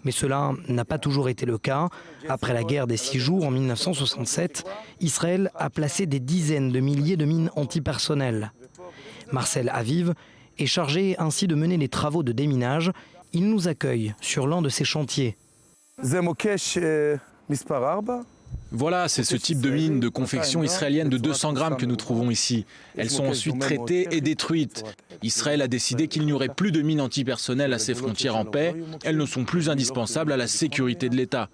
Mais cela n'a pas toujours été le cas. Après la guerre des 6 jours en 1967, Israël a placé des dizaines de milliers de mines antipersonnelles. Marcel Aviv est chargé ainsi de mener les travaux de déminage. Il nous accueille sur l'un de ces chantiers. Voilà, c'est ce type de mine de confection israélienne de 200 grammes que nous trouvons ici. Elles sont ensuite traitées et détruites. Israël a décidé qu'il n'y aurait plus de mines antipersonnelles à ses frontières en paix. Elles ne sont plus indispensables à la sécurité de l'État.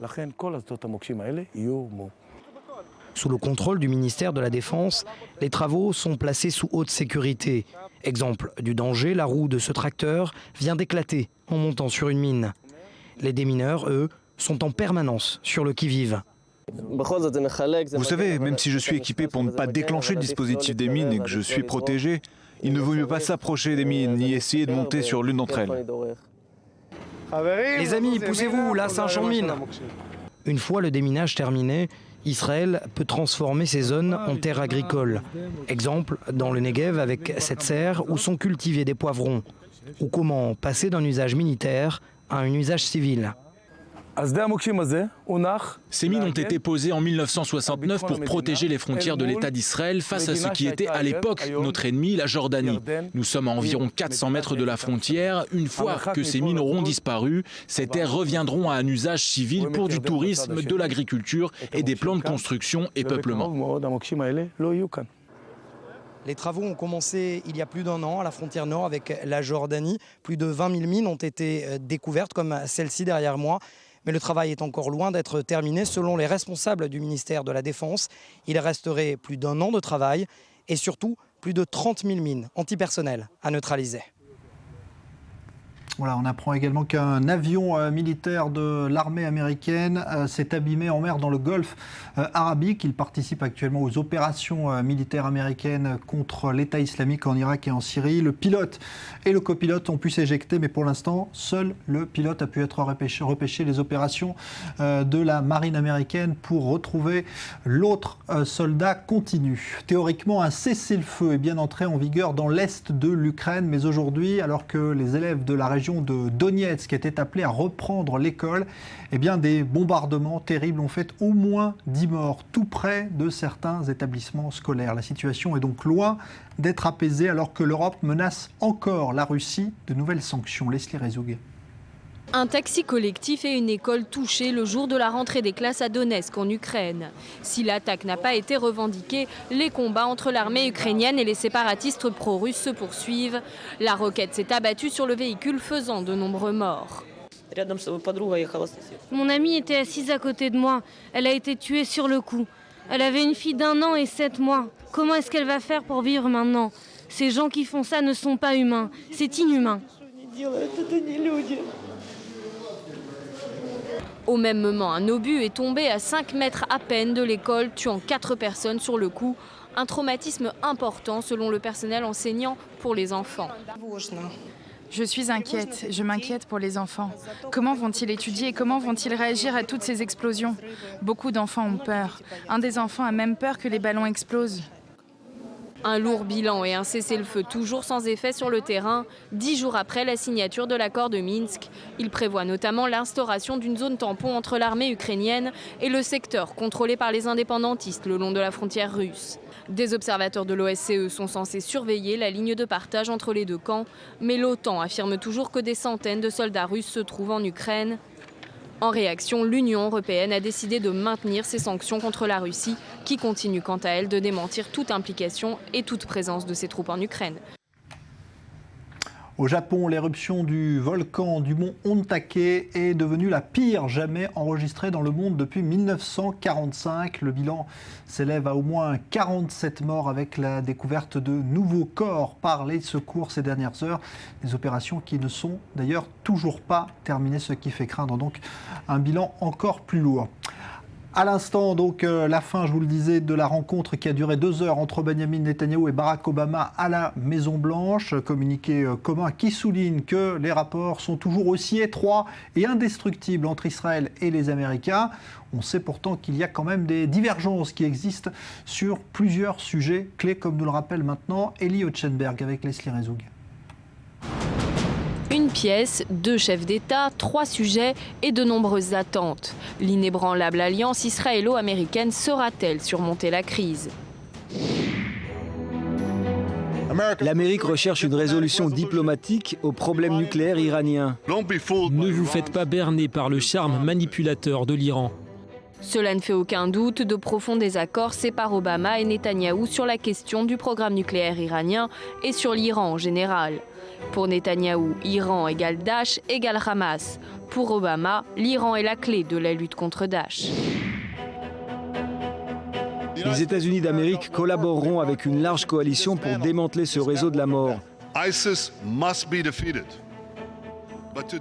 Sous le contrôle du ministère de la Défense, les travaux sont placés sous haute sécurité. Exemple du danger, la roue de ce tracteur vient d'éclater en montant sur une mine. Les démineurs, eux, sont en permanence sur le qui-vive. Vous savez, même si je suis équipé pour ne pas déclencher le dispositif des mines et que je suis protégé, il ne vaut mieux pas s'approcher des mines ni essayer de monter sur l'une d'entre elles. Les amis, poussez-vous, là c'est un champ de mine. Une fois le déminage terminé, Israël peut transformer ces zones en terres agricoles. Exemple, dans le Negev avec cette serre où sont cultivés des poivrons. Ou comment passer d'un usage militaire à un usage civil. Ces mines ont été posées en 1969 pour protéger les frontières de l'État d'Israël face à ce qui était à l'époque notre ennemi, la Jordanie. Nous sommes à environ 400 mètres de la frontière. Une fois que ces mines auront disparu, ces terres reviendront à un usage civil pour du tourisme, de l'agriculture et des plans de construction et peuplement. Les travaux ont commencé il y a plus d'1 an à la frontière nord avec la Jordanie. Plus de 20 000 mines ont été découvertes comme celle-ci derrière moi. Mais le travail est encore loin d'être terminé. Selon les responsables du ministère de la Défense, il resterait plus d'1 an de travail et surtout plus de 30 000 mines antipersonnelles à neutraliser. Voilà, on apprend également qu'un avion militaire de l'armée américaine s'est abîmé en mer dans le golfe arabique. Il participe actuellement aux opérations militaires américaines contre l'État islamique en Irak et en Syrie. Le pilote et le copilote ont pu s'éjecter, mais pour l'instant, seul le pilote a pu être repêché. Les opérations de la marine américaine pour retrouver l'autre soldat continuent. Théoriquement, un cessez-le-feu est bien entré en vigueur dans l'est de l'Ukraine, mais aujourd'hui, alors que les élèves de la région de Donetsk étaient appelés à reprendre l'école, eh bien des bombardements terribles ont fait au moins 10 morts, tout près de certains établissements scolaires. La situation est donc loin d'être apaisée alors que l'Europe menace encore la Russie de nouvelles sanctions. Leslie Rezoug. Un taxi collectif et une école touchés le jour de la rentrée des classes à Donetsk en Ukraine. Si l'attaque n'a pas été revendiquée, les combats entre l'armée ukrainienne et les séparatistes pro-russes se poursuivent. La roquette s'est abattue sur le véhicule faisant de nombreux morts. Mon amie était assise à côté de moi. Elle a été tuée sur le coup. Elle avait une fille d'1 an et 7 mois. Comment est-ce qu'elle va faire pour vivre maintenant? Ces gens qui font ça ne sont pas humains. C'est inhumain. Au même moment, un obus est tombé à 5 mètres à peine de l'école, tuant 4 personnes sur le coup. Un traumatisme important selon le personnel enseignant pour les enfants. Je suis inquiète, je m'inquiète pour les enfants. Comment vont-ils étudier? Comment vont-ils réagir à toutes ces explosions? Beaucoup d'enfants ont peur. Un des enfants a même peur que les ballons explosent. Un lourd bilan et un cessez-le-feu toujours sans effet sur le terrain, 10 jours après la signature de l'accord de Minsk. Il prévoit notamment l'instauration d'une zone tampon entre l'armée ukrainienne et le secteur contrôlé par les indépendantistes le long de la frontière russe. Des observateurs de l'OSCE sont censés surveiller la ligne de partage entre les deux camps, mais l'OTAN affirme toujours que des centaines de soldats russes se trouvent en Ukraine. En réaction, l'Union européenne a décidé de maintenir ses sanctions contre la Russie, qui continue quant à elle de démentir toute implication et toute présence de ses troupes en Ukraine. Au Japon, l'éruption du volcan du mont Ontake est devenue la pire jamais enregistrée dans le monde depuis 1945. Le bilan s'élève à au moins 47 morts avec la découverte de nouveaux corps par les secours ces dernières heures. Des opérations qui ne sont d'ailleurs toujours pas terminées, ce qui fait craindre donc un bilan encore plus lourd. À l'instant, donc, la fin, je vous le disais, de la rencontre qui a duré 2 heures entre Benjamin Netanyahou et Barack Obama à la Maison-Blanche. Communiqué commun qui souligne que les rapports sont toujours aussi étroits et indestructibles entre Israël et les Américains. On sait pourtant qu'il y a quand même des divergences qui existent sur plusieurs sujets clés, comme nous le rappelle maintenant Elie Hotchenberg avec Leslie Rezoug. Une pièce, 2 chefs d'État, 3 sujets et de nombreuses attentes. L'inébranlable alliance israélo-américaine saura-t-elle surmonter la crise ? L'Amérique recherche une résolution diplomatique au problème nucléaire iranien. Ne vous faites pas berner par le charme manipulateur de l'Iran. Cela ne fait aucun doute, de profonds désaccords séparent Obama et Netanyahou sur la question du programme nucléaire iranien et sur l'Iran en général. Pour Netanyahou, Iran égale Daesh égale Hamas. Pour Obama, l'Iran est la clé de la lutte contre Daesh. Les États-Unis d'Amérique collaboreront avec une large coalition pour démanteler ce réseau de la mort.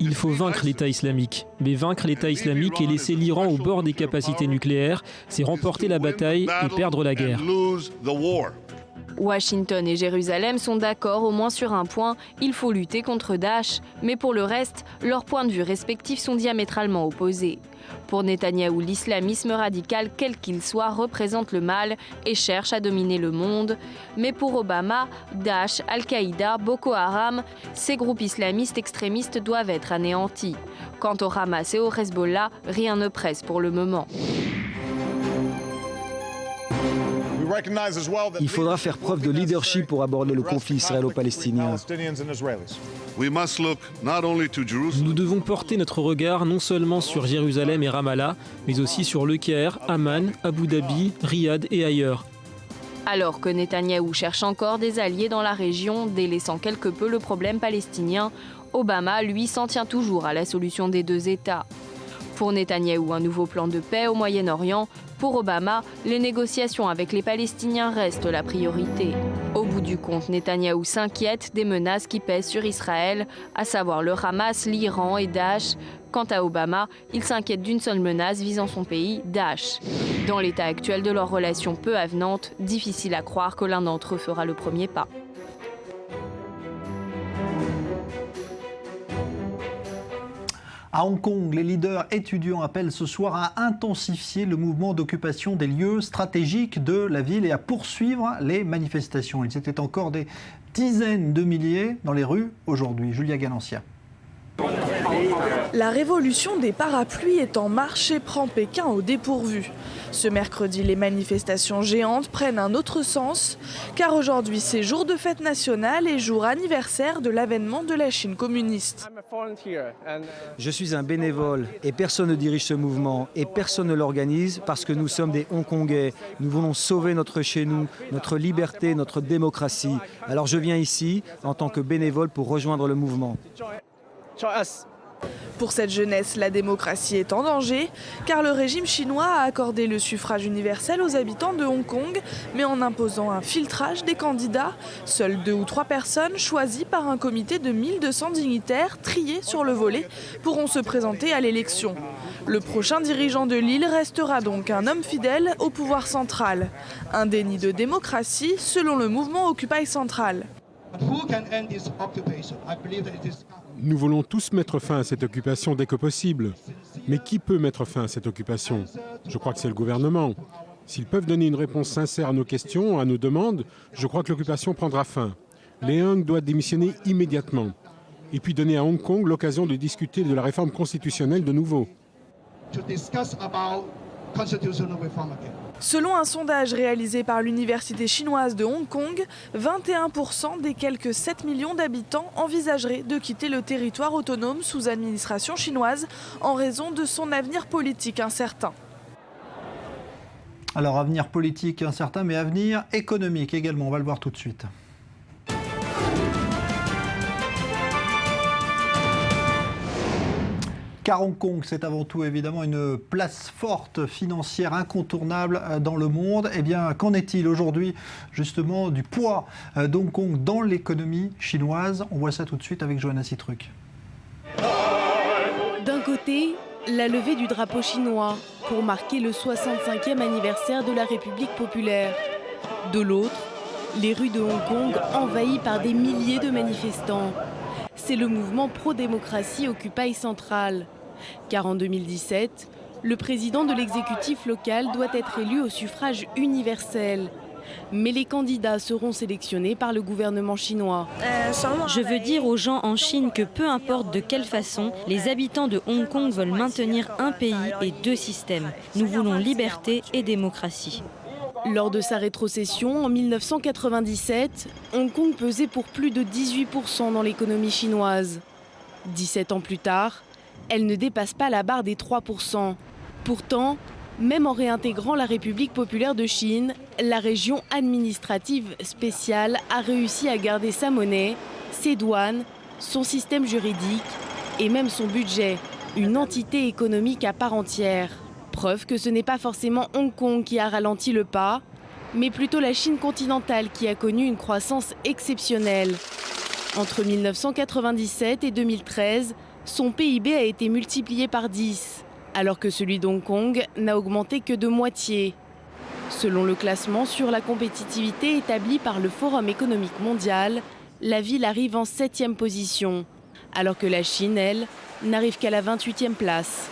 Il faut vaincre l'État islamique. Mais vaincre l'État islamique et laisser l'Iran au bord des capacités nucléaires, c'est remporter la bataille et perdre la guerre. Washington et Jérusalem sont d'accord au moins sur un point, il faut lutter contre Daesh. Mais pour le reste, leurs points de vue respectifs sont diamétralement opposés. Pour Netanyahou, l'islamisme radical, quel qu'il soit, représente le mal et cherche à dominer le monde. Mais pour Obama, Daesh, Al-Qaïda, Boko Haram, ces groupes islamistes extrémistes doivent être anéantis. Quant au Hamas et au Hezbollah, rien ne presse pour le moment. Il faudra faire preuve de leadership pour aborder le conflit israélo-palestinien. Nous devons porter notre regard non seulement sur Jérusalem et Ramallah, mais aussi sur Le Caire, Amman, Abu Dhabi, Riyad et ailleurs. Alors que Netanyahou cherche encore des alliés dans la région, délaissant quelque peu le problème palestinien, Obama, lui, s'en tient toujours à la solution des deux États. Pour Netanyahou, un nouveau plan de paix au Moyen-Orient. Pour Obama, les négociations avec les Palestiniens restent la priorité. Au bout du compte, Netanyahou s'inquiète des menaces qui pèsent sur Israël, à savoir le Hamas, l'Iran et Daesh. Quant à Obama, il s'inquiète d'une seule menace visant son pays, Daesh. Dans l'état actuel de leur relation peu avenante, difficile à croire que l'un d'entre eux fera le premier pas. À Hong Kong, les leaders étudiants appellent ce soir à intensifier le mouvement d'occupation des lieux stratégiques de la ville et à poursuivre les manifestations. Ils étaient encore des dizaines de milliers dans les rues aujourd'hui. Julia Ganancia. La révolution des parapluies est en marche et prend Pékin au dépourvu. Ce mercredi, les manifestations géantes prennent un autre sens, car aujourd'hui c'est jour de fête nationale et jour anniversaire de l'avènement de la Chine communiste. Je suis un bénévole et personne ne dirige ce mouvement et personne ne l'organise parce que nous sommes des Hongkongais. Nous voulons sauver notre chez nous, notre liberté, notre démocratie. Alors je viens ici en tant que bénévole pour rejoindre le mouvement. Pour cette jeunesse, la démocratie est en danger, car le régime chinois a accordé le suffrage universel aux habitants de Hong Kong, mais en imposant un filtrage des candidats. Seules 2 ou 3 personnes, choisies par un comité de 1200 dignitaires, triés sur le volet, pourront se présenter à l'élection. Le prochain dirigeant de l'île restera donc un homme fidèle au pouvoir central. Un déni de démocratie, selon le mouvement Occupy Central. Nous voulons tous mettre fin à cette occupation dès que possible. Mais qui peut mettre fin à cette occupation? Je crois que c'est le gouvernement. S'ils peuvent donner une réponse sincère à nos questions, à nos demandes, je crois que l'occupation prendra fin. Les Hung doivent démissionner immédiatement. Et puis donner à Hong Kong l'occasion de discuter de la réforme constitutionnelle de nouveau. Selon un sondage réalisé par l'université chinoise de Hong Kong, 21% des quelques 7 millions d'habitants envisageraient de quitter le territoire autonome sous administration chinoise en raison de son avenir politique incertain. Alors avenir politique incertain, mais avenir économique également, on va le voir tout de suite. Car Hong Kong, c'est avant tout évidemment une place forte financière incontournable dans le monde. Eh bien, qu'en est-il aujourd'hui justement du poids d'Hong Kong dans l'économie chinoise? On voit ça tout de suite avec Johanna Citruc. D'un côté, la levée du drapeau chinois pour marquer le 65e anniversaire de la République populaire. De l'autre, les rues de Hong Kong envahies par des milliers de manifestants. C'est le mouvement pro-démocratie Occupy Central. Car en 2017, le président de l'exécutif local doit être élu au suffrage universel. Mais les candidats seront sélectionnés par le gouvernement chinois. Je veux dire aux gens en Chine que peu importe de quelle façon, les habitants de Hong Kong veulent maintenir un pays et 2 systèmes. Nous voulons liberté et démocratie. Lors de sa rétrocession en 1997, Hong Kong pesait pour plus de 18% dans l'économie chinoise. 17 ans plus tard, elle ne dépasse pas la barre des 3%. Pourtant, Même en réintégrant la République populaire de Chine, la région administrative spéciale a réussi à garder sa monnaie, ses douanes, son système juridique et même son budget, une entité économique à part entière. Preuve que ce n'est pas forcément Hong Kong qui a ralenti le pas, mais plutôt la Chine continentale qui a connu une croissance exceptionnelle. Entre 1997 et 2013, son PIB a été multiplié par 10, alors que celui d'Hong Kong n'a augmenté que de moitié. Selon le classement sur la compétitivité établi par le Forum économique mondial, la ville arrive en 7e position, alors que la Chine, elle, n'arrive qu'à la 28e place.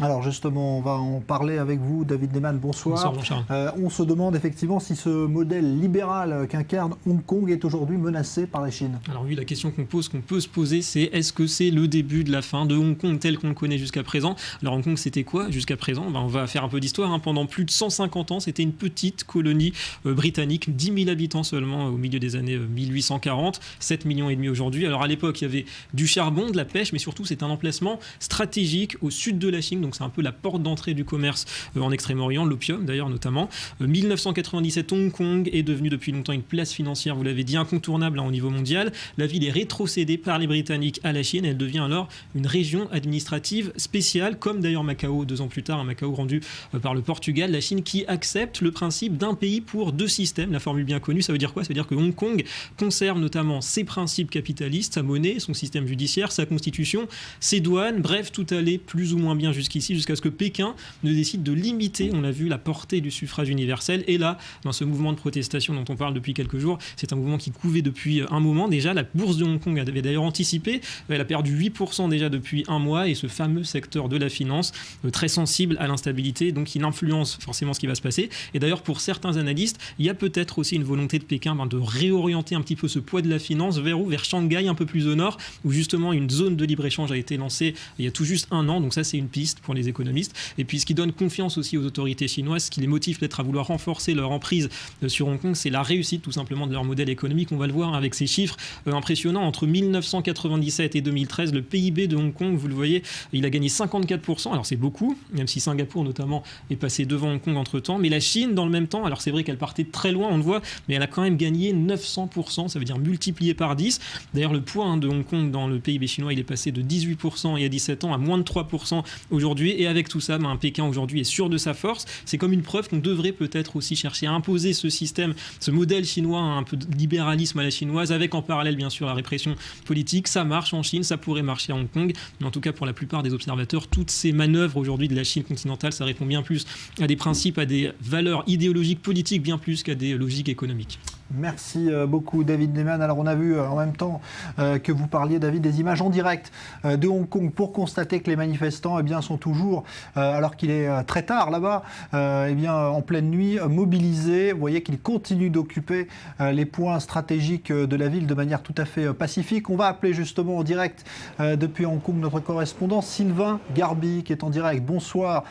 Alors justement, on va en parler avec vous, David Neyman, bonsoir. Bonsoir Jean-Charles. On se demande effectivement si ce modèle libéral qu'incarne Hong Kong est aujourd'hui menacé par la Chine. Alors oui, la question qu'on peut se poser, c'est est-ce que c'est le début de la fin de Hong Kong tel qu'on le connaît jusqu'à présent? Alors Hong Kong, c'était quoi jusqu'à présent? On va faire un peu d'histoire. Pendant plus de 150 ans, c'était une petite colonie britannique, 10 000 habitants seulement au milieu des années 1840, 7,5 millions aujourd'hui. Alors à l'époque, il y avait du charbon, de la pêche, mais surtout c'est un emplacement stratégique au sud de la Chine. Donc c'est un peu la porte d'entrée du commerce en Extrême-Orient, l'opium d'ailleurs notamment. 1997, Hong Kong est devenu depuis longtemps une place financière, vous l'avez dit, incontournable au niveau mondial. La ville est rétrocédée par les Britanniques à la Chine. Elle devient alors une région administrative spéciale, comme d'ailleurs Macao 2 ans plus tard, un Macao rendu par le Portugal. La Chine qui accepte le principe d'un pays pour deux systèmes. La formule bien connue, ça veut dire quoi? Ça veut dire que Hong Kong conserve notamment ses principes capitalistes, sa monnaie, son système judiciaire, sa constitution, ses douanes. Bref, tout allait plus ou moins bien jusqu'ici, jusqu'à ce que Pékin ne décide de limiter, on l'a vu, la portée du suffrage universel. Et là, dans ce mouvement de protestation dont on parle depuis quelques jours, c'est un mouvement qui couvait depuis un moment déjà. La bourse de Hong Kong avait d'ailleurs anticipé. Elle a perdu 8% déjà depuis un mois. Et ce fameux secteur de la finance, très sensible à l'instabilité, donc il influence forcément ce qui va se passer. Et d'ailleurs, pour certains analystes, il y a peut-être aussi une volonté de Pékin de réorienter un petit peu ce poids de la finance vers où? Vers Shanghai, un peu plus au nord, où justement une zone de libre-échange a été lancée il y a tout juste un an. Donc ça, c'est une piste pour les économistes. Et puis ce qui donne confiance aussi aux autorités chinoises, ce qui les motive peut-être à vouloir renforcer leur emprise sur Hong Kong, c'est la réussite tout simplement de leur modèle économique. On va le voir avec ces chiffres impressionnants. Entre 1997 et 2013, le PIB de Hong Kong, vous le voyez, il a gagné 54%. Alors c'est beaucoup, même si Singapour notamment est passé devant Hong Kong entre-temps. Mais la Chine, dans le même temps, alors c'est vrai qu'elle partait très loin, on le voit, mais elle a quand même gagné 900%, ça veut dire multiplié par 10. D'ailleurs, le poids de Hong Kong dans le PIB chinois, il est passé de 18% il y a 17 ans à moins de 3% aujourd'hui. Et avec tout ça, Pékin aujourd'hui est sûr de sa force. C'est comme une preuve qu'on devrait peut-être aussi chercher à imposer ce système, ce modèle chinois, un peu de libéralisme à la chinoise, avec en parallèle bien sûr la répression politique. Ça marche en Chine, ça pourrait marcher à Hong Kong, mais en tout cas pour la plupart des observateurs, toutes ces manœuvres aujourd'hui de la Chine continentale, ça répond bien plus à des principes, à des valeurs idéologiques politiques, bien plus qu'à des logiques économiques. Merci beaucoup David Neyman. Alors on a vu en même temps que vous parliez, David, des images en direct de Hong Kong pour constater que les manifestants sont toujours, alors qu'il est très tard là-bas, en pleine nuit, mobilisés. Vous voyez qu'ils continuent d'occuper les points stratégiques de la ville de manière tout à fait pacifique. On va appeler justement en direct depuis Hong Kong notre correspondant Sylvain Garbi qui est en direct. Bonsoir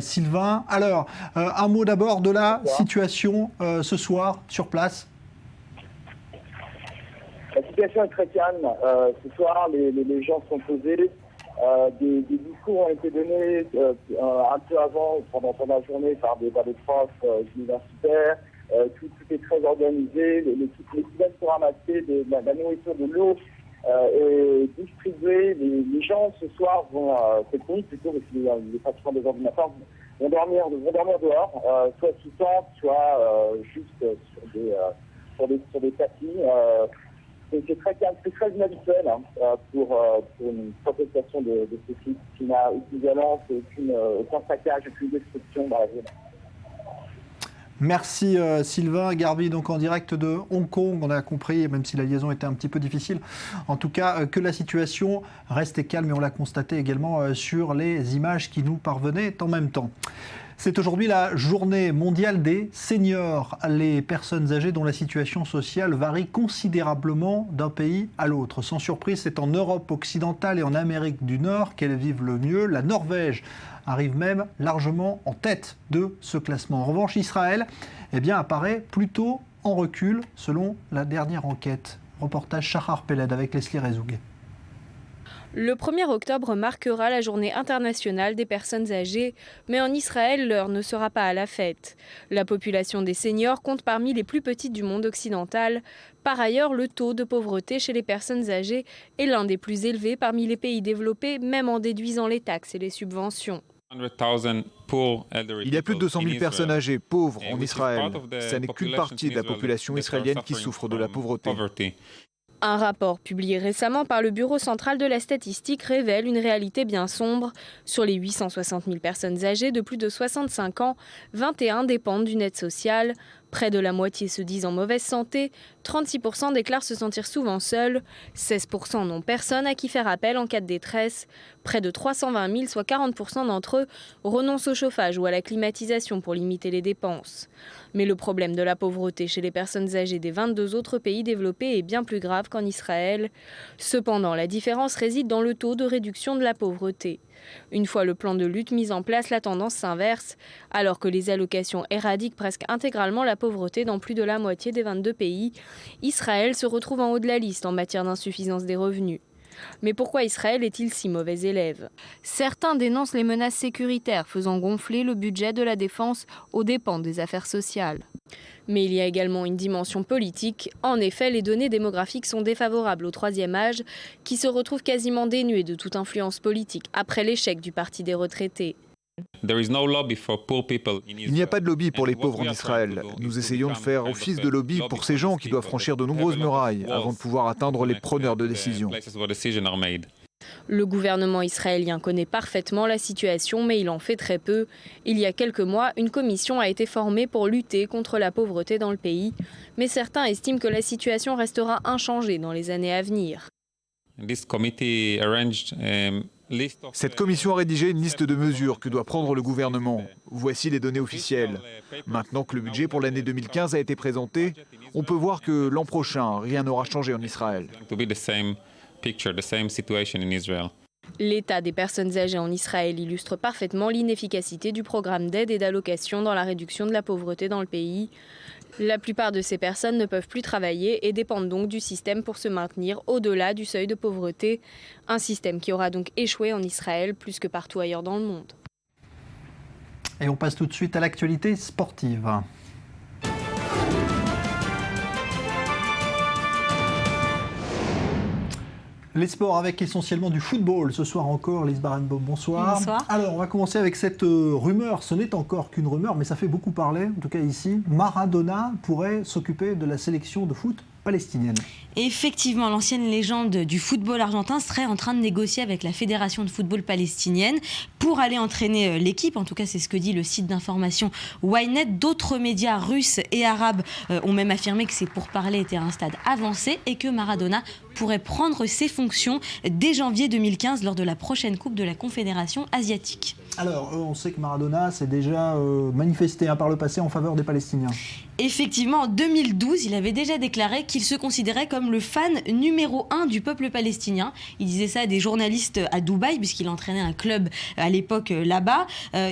Sylvain. Alors un mot d'abord de la situation ce soir sur place. La situation est très calme. Ce soir, les gens sont posés. Des discours ont été donnés un peu avant, pendant la journée, par des profs universitaires. Tout est très organisé. Les poubelles sont ramassées, la nourriture, de l'eau est distribuée. Les gens, ce soir, vont, cette nuit plutôt, parce qu'il est pratiquement 2 heures du matin, vont dormir dehors, soit sous tente, soit juste sur des tapis. C'est très calme, c'est très inhabituel pour une protestation de ce type qui n'a aucune violence, aucun saccage, aucune destruction dans la ville. Merci Sylvain Garbi, donc en direct de Hong Kong. On a compris, même si la liaison était un petit peu difficile, en tout cas que la situation restait calme et on l'a constaté également sur les images qui nous parvenaient en même temps. C'est aujourd'hui la journée mondiale des seniors, les personnes âgées dont la situation sociale varie considérablement d'un pays à l'autre. Sans surprise, c'est en Europe occidentale et en Amérique du Nord qu'elles vivent le mieux. La Norvège arrive même largement en tête de ce classement. En revanche, Israël apparaît plutôt en recul selon la dernière enquête. Reportage Shahar Peled avec Leslie Rezouguet. Le 1er octobre marquera la journée internationale des personnes âgées, mais en Israël, l'heure ne sera pas à la fête. La population des seniors compte parmi les plus petites du monde occidental. Par ailleurs, le taux de pauvreté chez les personnes âgées est l'un des plus élevés parmi les pays développés, même en déduisant les taxes et les subventions. Il y a plus de 200 000 personnes âgées pauvres en Israël. Ce n'est qu'une partie de la population israélienne qui souffre de la pauvreté. Un rapport publié récemment par le Bureau central de la statistique révèle une réalité bien sombre. Sur les 860 000 personnes âgées de plus de 65 ans, 21 dépendent d'une aide sociale. Près de la moitié se disent en mauvaise santé, 36% déclarent se sentir souvent seuls, 16% n'ont personne à qui faire appel en cas de détresse. Près de 320 000, soit 40% d'entre eux, renoncent au chauffage ou à la climatisation pour limiter les dépenses. Mais le problème de la pauvreté chez les personnes âgées des 22 autres pays développés est bien plus grave qu'en Israël. Cependant, la différence réside dans le taux de réduction de la pauvreté. Une fois le plan de lutte mis en place, la tendance s'inverse. Alors que les allocations éradiquent presque intégralement la pauvreté dans plus de la moitié des 22 pays, Israël se retrouve en haut de la liste en matière d'insuffisance des revenus. Mais pourquoi Israël est-il si mauvais élève ? Certains dénoncent les menaces sécuritaires faisant gonfler le budget de la défense aux dépens des affaires sociales. Mais il y a également une dimension politique. En effet, les données démographiques sont défavorables au troisième âge, qui se retrouve quasiment dénué de toute influence politique après l'échec du Parti des retraités. Il n'y a pas de lobby pour les pauvres en Israël. Nous essayons de faire office de lobby pour ces gens qui doivent franchir de nombreuses murailles avant de pouvoir atteindre les preneurs de décision. Le gouvernement israélien connaît parfaitement la situation, mais il en fait très peu. Il y a quelques mois, une commission a été formée pour lutter contre la pauvreté dans le pays, mais certains estiment que la situation restera inchangée dans les années à venir. Cette commission a rédigé une liste de mesures que doit prendre le gouvernement. Voici les données officielles. Maintenant que le budget pour l'année 2015 a été présenté, on peut voir que l'an prochain, rien n'aura changé en Israël. L'état des personnes âgées en Israël illustre parfaitement l'inefficacité du programme d'aide et d'allocation dans la réduction de la pauvreté dans le pays. La plupart de ces personnes ne peuvent plus travailler et dépendent donc du système pour se maintenir au-delà du seuil de pauvreté. Un système qui aura donc échoué en Israël plus que partout ailleurs dans le monde. Et on passe tout de suite à l'actualité sportive. Les sports avec essentiellement du football. Ce soir encore, Lise Barenbaum, bonsoir. Bonsoir. Alors, on va commencer avec cette rumeur. Ce n'est encore qu'une rumeur, mais ça fait beaucoup parler, en tout cas ici. Maradona pourrait s'occuper de la sélection de foot palestinienne. Effectivement, l'ancienne légende du football argentin serait en train de négocier avec la Fédération de football palestinienne pour aller entraîner l'équipe. En tout cas, c'est ce que dit le site d'information Ynet. D'autres médias russes et arabes ont même affirmé que ces pourparlers étaient à un stade avancé et que Maradona pourrait prendre ses fonctions dès janvier 2015 lors de la prochaine Coupe de la Confédération asiatique. Alors, on sait que Maradona s'est déjà manifesté par le passé en faveur des Palestiniens. Effectivement, en 2012, il avait déjà déclaré qu'il se considérait comme le fan numéro 1 du peuple palestinien. Il disait ça à des journalistes à Dubaï, puisqu'il entraînait un club à l'époque là-bas.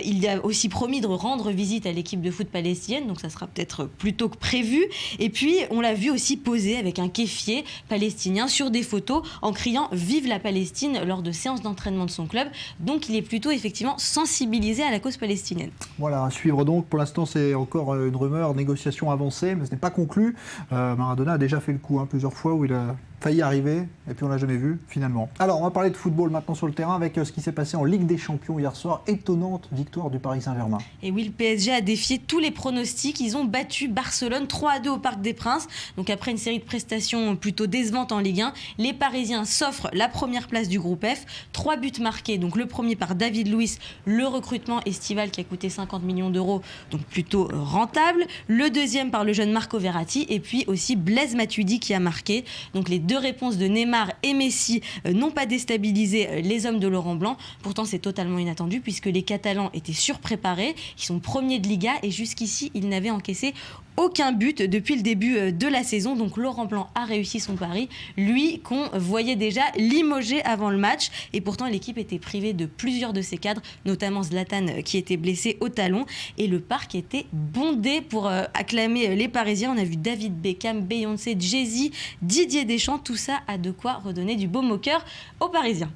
Il a aussi promis de rendre visite à l'équipe de foot palestinienne, donc ça sera peut-être plus tôt que prévu. Et puis, on l'a vu aussi poser avec un kéfier palestinien sur des photos en criant « Vive la Palestine » lors de séances d'entraînement de son club. Donc, il est plutôt effectivement sensibilisé à la cause palestinienne. Voilà, à suivre donc. Pour l'instant, c'est encore une rumeur, négociation avancée, mais ce n'est pas conclu. Maradona a déjà fait le coup plusieurs fois où il a failli arriver, et puis on ne l'a jamais vu, finalement. Alors, on va parler de football maintenant sur le terrain avec ce qui s'est passé en Ligue des Champions hier soir. Étonnante victoire du Paris Saint-Germain. Et oui, le PSG a défié tous les pronostics. Ils ont battu Barcelone 3-2 au Parc des Princes. Donc après une série de prestations plutôt décevantes en Ligue 1, les Parisiens s'offrent la première place du groupe F. 3 buts marqués, donc le premier par David Luiz, le recrutement estival qui a coûté 50 millions d'euros, donc plutôt rentable. Le deuxième par le jeune Marco Verratti, et puis aussi Blaise Matuidi qui a marqué. Donc les deux réponses de Neymar et Messi n'ont pas déstabilisé les hommes de Laurent Blanc. Pourtant, c'est totalement inattendu puisque les Catalans étaient surpréparés. Ils sont premiers de Liga et jusqu'ici, ils n'avaient encaissé aucun but depuis le début de la saison. Donc Laurent Blanc a réussi son pari, lui qu'on voyait déjà limogé avant le match. Et pourtant, l'équipe était privée de plusieurs de ses cadres, notamment Zlatan qui était blessé au talon. Et le parc était bondé pour acclamer les Parisiens. On a vu David Beckham, Beyoncé, Jay-Z, Didier Deschamps. Tout ça a de quoi redonner du baume au cœur aux Parisiens.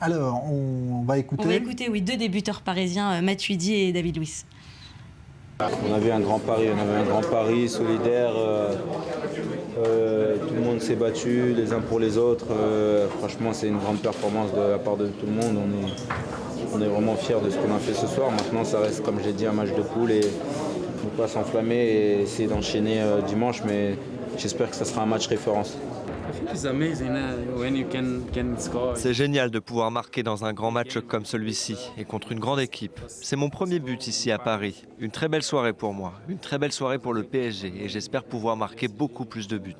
Alors, on va écouter. On va écouter, oui, 2 débuteurs parisiens, Matuidi et David Luiz. On avait un grand pari, solidaire. Tout le monde s'est battu les uns pour les autres. Franchement, c'est une grande performance de la part de tout le monde. On est vraiment fiers de ce qu'on a fait ce soir. Maintenant, ça reste, comme j'ai dit, un match de poule et on ne peut pas s'enflammer et essayer d'enchaîner dimanche. Mais j'espère que ça sera un match référence. C'est génial de pouvoir marquer dans un grand match comme celui-ci et contre une grande équipe. C'est mon premier but ici à Paris. Une très belle soirée pour moi, une très belle soirée pour le PSG et j'espère pouvoir marquer beaucoup plus de buts.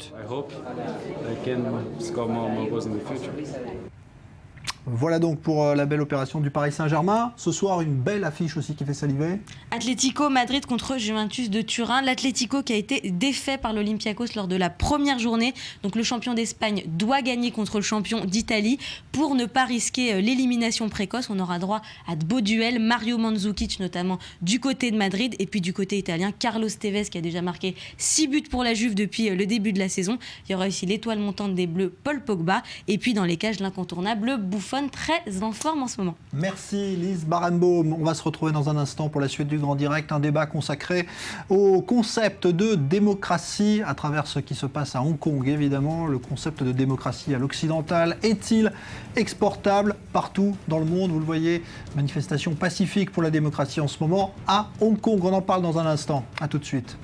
Voilà donc pour la belle opération du Paris Saint-Germain. Ce soir, une belle affiche aussi qui fait saliver. Atlético Madrid contre Juventus de Turin. L'Atlético qui a été défait par l'Olympiakos lors de la première journée. Donc le champion d'Espagne doit gagner contre le champion d'Italie pour ne pas risquer l'élimination précoce. On aura droit à de beaux duels. Mario Mandzukic notamment du côté de Madrid et puis du côté italien, Carlos Tevez qui a déjà marqué 6 buts pour la Juve depuis le début de la saison. Il y aura aussi l'étoile montante des Bleus, Paul Pogba. Et puis dans les cages, l'incontournable Buffon, très en forme en ce moment. Merci Lise Barenbaum. On va se retrouver dans un instant pour la suite du Grand Direct, un débat consacré au concept de démocratie à travers ce qui se passe à Hong Kong. Évidemment, le concept de démocratie à l'occidental est-il exportable partout dans le monde? Vous le voyez, manifestation pacifique pour la démocratie en ce moment à Hong Kong. On en parle dans un instant. À tout de suite.